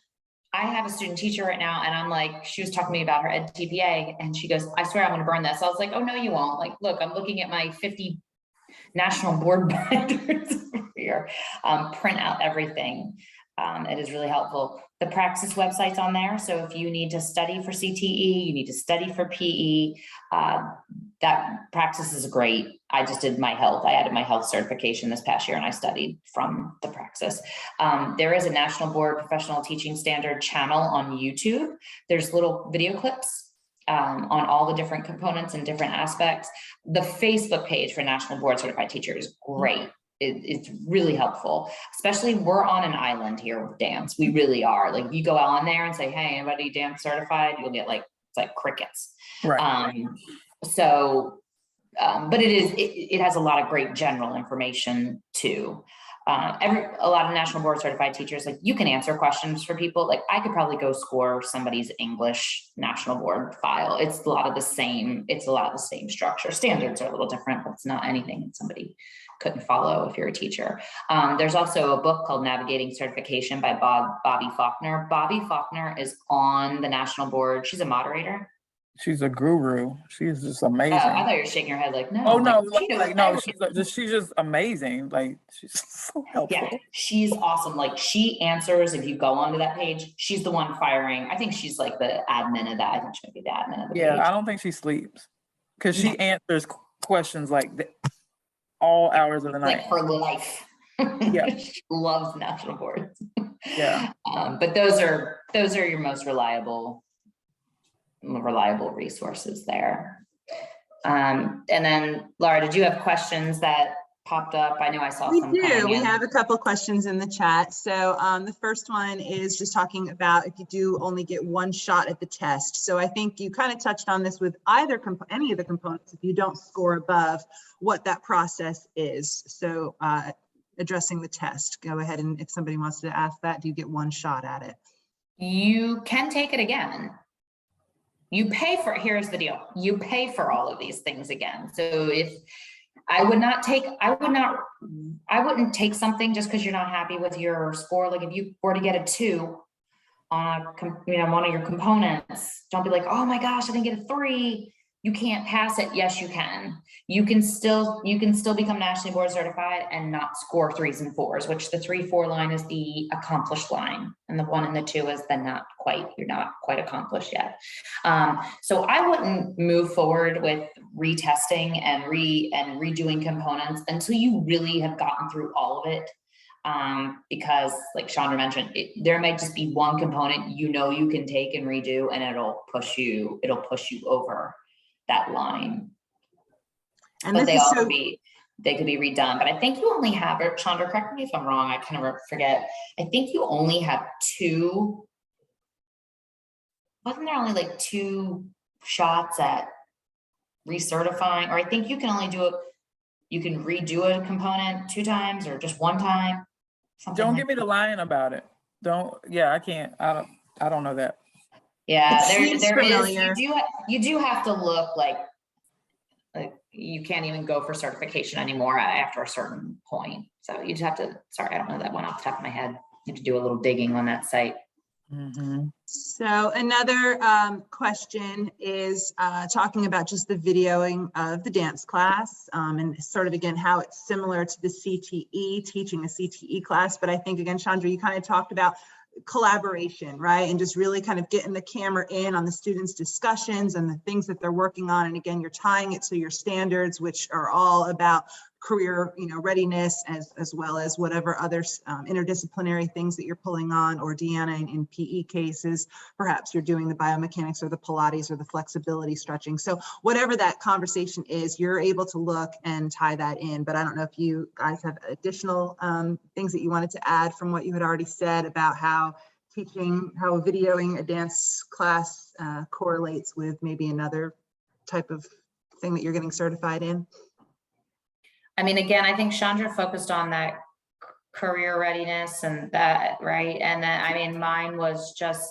I have a student teacher right now, and I'm like, she was talking to me about her ed TPA, and she goes, I swear I'm going to burn this. I was like, oh no, you won't. Like, look, I'm looking at my 50 national board binders over here. Print out everything. It is really helpful. The Praxis website's on there. So if you need to study for CTE, you need to study for PE, that Praxis is great. I just did my health. I added my health certification this past year, and I studied from the Praxis. There is a National Board Professional Teaching Standard channel on YouTube. There's little video clips on all the different components and different aspects. The Facebook page for National Board Certified Teacher is great. It's really helpful, especially we're on an island here with dance. We really are. Like, you go on there and say, hey, anybody dance certified? You'll get like, it's like crickets. Right. But it has a lot of great general information too. A lot of National Board Certified Teachers, like, you can answer questions for people. Like, I could probably go score somebody's English National Board file. It's a lot of the same structure. Standards are a little different, but it's not anything that somebody couldn't follow if you're a teacher. There's also a book called Navigating Certification by Bobby Faulkner. Bobby Faulkner is on the National Board. She's a moderator. She's a guru. She's just amazing. I thought you were shaking your head like, no. Oh no, no, she's just amazing. Like, she's so helpful. Yeah, she's awesome. Like, she answers, if you go onto that page, she's the one firing. I think she's like the admin of that. I think she might be the admin of the page. I don't think she sleeps, because she answers questions like all hours of the night. Like her life. Yeah. She loves national boards. Yeah. But those are your most reliable resources there. And then Laura, did you have questions that popped up? I know I saw some. We do. We have a couple of questions in the chat. So the first one is just talking about if you do only get one shot at the test. So I think you kind of touched on this with any of the components. If you don't score above, what that process is. So addressing the test, go ahead, and if somebody wants to ask that, do you get one shot at it? You can take it again. You pay for, here's the deal, you pay for all of these things again. So if I wouldn't take something just because you're not happy with your score. Like, if you were to get a 2 on one of your components, don't be like, oh my gosh, I didn't get a 3. You can't pass it. Yes, you can. You can still become nationally board certified and not score 3s and 4s, which the 3-4 line is the accomplished line, and the 1 and the 2 is the not quite. You're not quite accomplished yet. So I wouldn't move forward with retesting and redoing components until you really have gotten through all of it. Because, like Chandra mentioned, there might just be one component you can take and redo, and it'll push you over that line. And but they could be redone. But I think you only have, Chandra, correct me if I'm wrong, I kind of forget. I think you only have 2. Wasn't there only like 2 shots at recertifying? Or I think you can only you can redo a component 2 times or just 1 time. Don't give me the line about it. I can't. I don't know that. Yeah, there is. You do have to look like you can't even go for certification anymore after a certain point. So you just have to. Sorry, I don't know that one off the top of my head. You have to do a little digging on that site. Mhm. So another question is talking about just the videoing of the dance class and sort of, again, how it's similar to the CTE, teaching a CTE class. But I think, again, Chandra, you kind of talked about collaboration, right? And just really kind of getting the camera in on the students' discussions and the things that they're working on. And again, you're tying it to your standards, which are all about career, readiness, as well as whatever other interdisciplinary things that you're pulling on, or Deanna in PE cases, perhaps you're doing the biomechanics or the Pilates or the flexibility stretching. So whatever that conversation is, you're able to look and tie that in. But I don't know if you guys have additional things that you wanted to add from what you had already said about how videoing a dance class correlates with maybe another type of thing that you're getting certified in. I mean, again, I think Chandra focused on that career readiness and that, right? And then, I mean, mine was just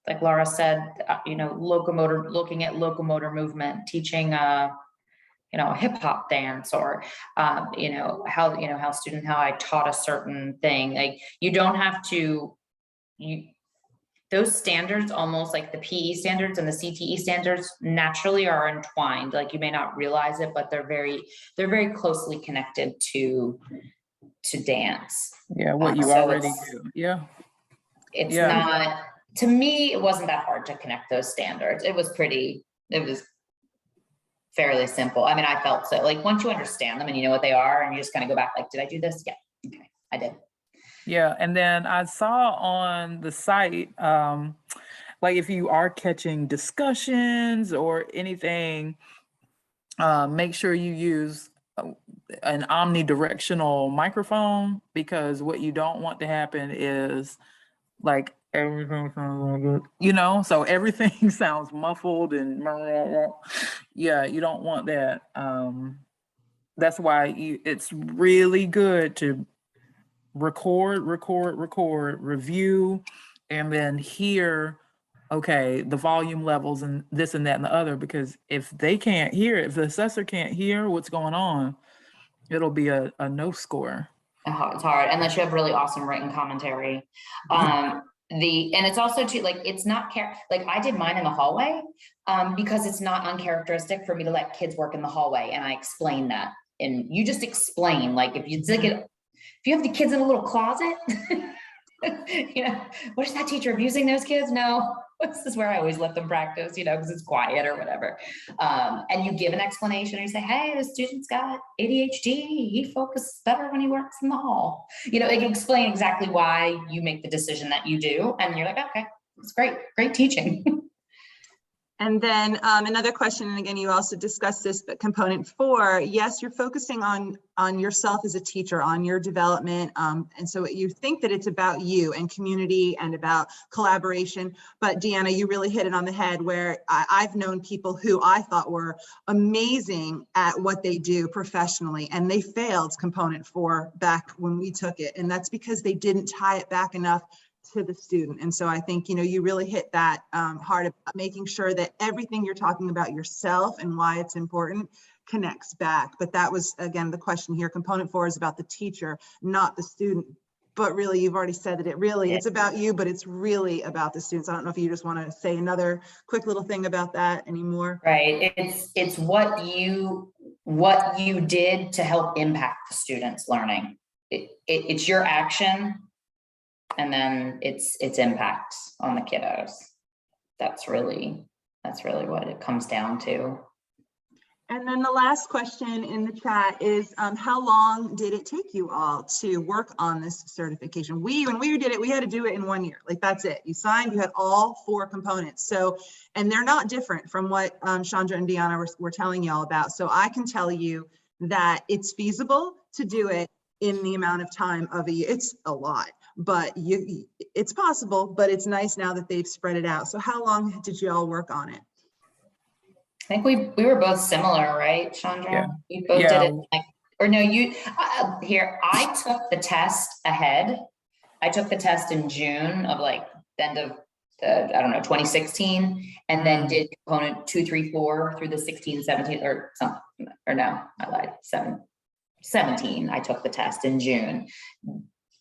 like Laura said, looking at locomotor movement, teaching a hip hop dance, or how I taught a certain thing. Like, you don't have to, those standards, almost like the PE standards and the CTE standards, naturally are entwined. Like, you may not realize it, but they're very closely connected to dance. Yeah, what you So already do. Yeah. It's Yeah. not, to me, it wasn't that hard to connect those standards. It was fairly simple. I mean, I felt so, like, once you understand them and you know what they are, and you just kind of go back, like, did I do this? Yeah, okay, I did. Yeah, and then I saw on the site, like, if you are catching discussions or anything, make sure you use an omnidirectional microphone, because what you don't want to happen is, like, everything sounds like so everything sounds muffled and yeah, you don't want that. That's why it's really good to record, review, and then hear, okay, the volume levels and this and that and the other, because if they can't hear, if the assessor can't hear what's going on, it'll be a no score. It's hard unless you have really awesome written commentary. And it's also too, like, it's not like, I did mine in the hallway because it's not uncharacteristic for me to let kids work in the hallway, and I explain that. And you just explain, like, if you have the kids in a little closet, what is that teacher abusing those kids? No, this is where I always let them practice, because it's quiet or whatever. And you give an explanation, or you say, hey, the student's got ADHD. He focuses better when he works in the hall. Like, explain exactly why you make the decision that you do. And you're like, okay, it's great teaching. And then another question, and again, you also discussed this, but component 4, yes, you're focusing on yourself as a teacher, on your development. And so you think that it's about you and community and about collaboration. But Deanna, you really hit it on the head, where I've known people who I thought were amazing at what they do professionally, and they failed component 4 back when we took it. And that's because they didn't tie it back enough to the student. And so I think, you really hit that hard about making sure that everything you're talking about yourself and why it's important connects back. But that was, again, the question here. Component 4 is about the teacher, not the student. But really, you've already said that it's about you, but it's really about the students. I don't know if you just want to say another quick little thing about that anymore. Right. It's what you did to help impact the students' learning. It's your action, and then it's impact on the kiddos. That's really what it comes down to. And then the last question in the chat is, how long did it take you all to work on this certification? When we did it, we had to do it in 1 year. Like, that's it. You signed, you had all 4 components. So, and they're not different from what Chandra and Deanna were telling you all about. So I can tell you that it's feasible to do it in the amount of time of a year. It's a lot, but it's possible, but it's nice now that they've spread it out. So how long did you all work on it? I think we were both similar, right, Chandra? Yeah. You both did it I took the test ahead. I took the test in June of, like, the end of 2016, and then did component 2, 3, 4 through the 16, 17, or something, or no, I lied, 17. I took the test in June,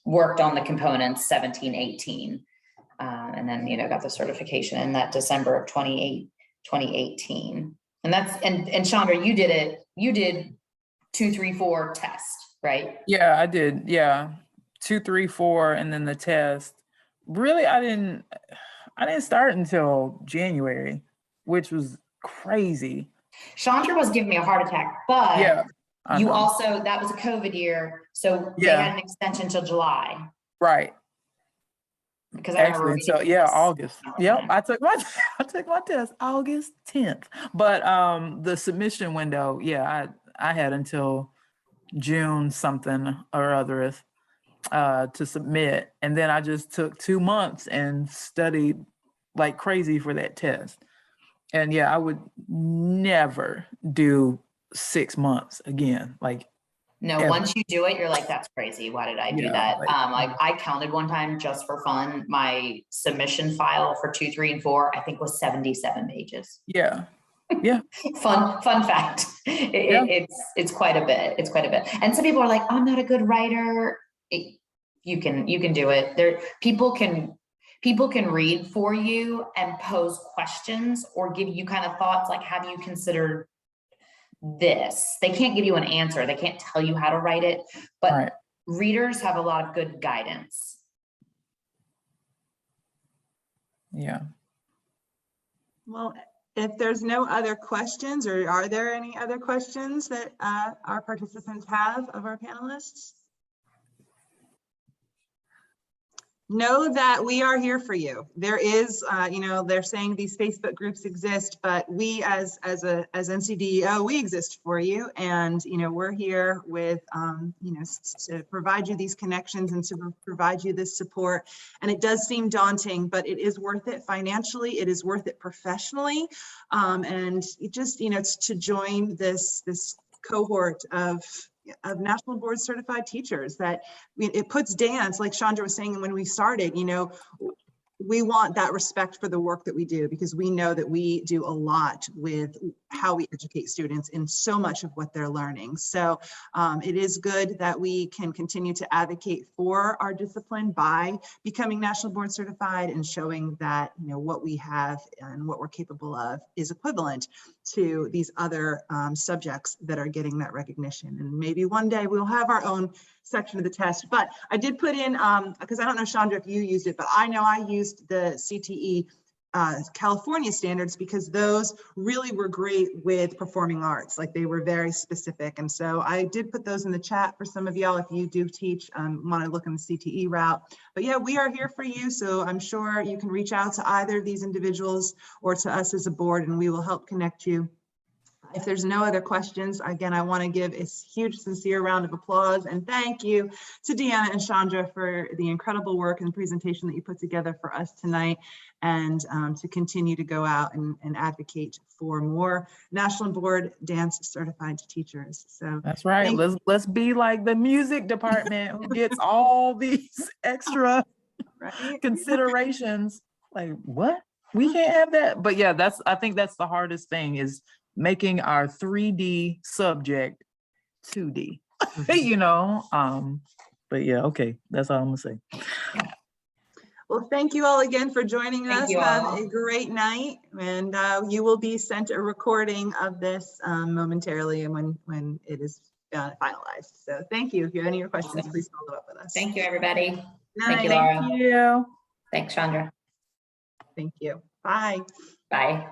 worked on the components 17, 18. And then, got the certification in that December of 2018. And Chandra, you did 2, 3, 4 test, right? Yeah, I did. Yeah. 2, 3, 4, and then the test. Really, I didn't start until January, which was crazy. Chandra was giving me a heart attack, but Yeah. you also, that was a COVID year. So they had an extension till July. Right. Because I remember Actually, until August. Yep, I took my test August 10th. But the submission window, I had until June something or other to submit, and then I just took 2 months and studied like crazy for that test. And I would never do 6 months again. Like, no, ever. Once you do it, you're like, that's crazy. Why did I do that? Like I counted one time just for fun. My submission file for 2, 3, and 4, I think was 77 pages. Yeah. Fun fact. It's quite a bit. It's quite a bit. And some people are like, I'm not a good writer. You can do it. People can read for you and pose questions or give you kind of thoughts like, have you considered this? They can't give you an answer. They can't tell you how to write it, but readers have a lot of good guidance. Yeah. Well, if there's no other questions, or are there any other questions that our participants have of our panelists? Know that we are here for you. There is, they're saying these Facebook groups exist, but we as NCDEO, we exist for you. And, we're here with, to provide you these connections and to provide you this support. And it does seem daunting, but it is worth it financially. It is worth it professionally. And it just, to join this cohort of national board certified teachers that it puts dance, like Chandra was saying when we started, we want that respect for the work that we do, because we know that we do a lot with how we educate students in so much of what they're learning. So it is good that we can continue to advocate for our discipline by becoming national board certified and showing that, what we have and what we're capable of is equivalent to these other subjects that are getting that recognition. And maybe one day we'll have our own section of the test. But I did put in, because I don't know, Chandra, if you used it, but I know I used the CTE California standards, because those really were great with performing arts. Like, they were very specific. And so I did put those in the chat for some of y'all if you do teach, want to look in the CTE route. But yeah, we are here for you. So I'm sure you can reach out to either of these individuals or to us as a board, and we will help connect you. If there's no other questions, again, I want to give a huge, sincere round of applause and thank you to Deanna and Chandra for the incredible work and presentation that you put together for us tonight, and to continue to go out and advocate for more national board dance certified teachers. So that's right. Let's be like the music department who gets all these extra considerations. Like, what? We can't have that. But yeah, I think that's the hardest thing, is making our 3D subject 2D, but yeah, okay. That's all I'm gonna say. Well, thank you all again for joining us. Have all. a great night, and you will be sent a recording of this momentarily, and when it is finalized. So thank you. If you have any questions, please follow up with us. Thank you, everybody. Thank you, Laura. Thank you. Thanks, Chandra. Thank you. Bye. Bye.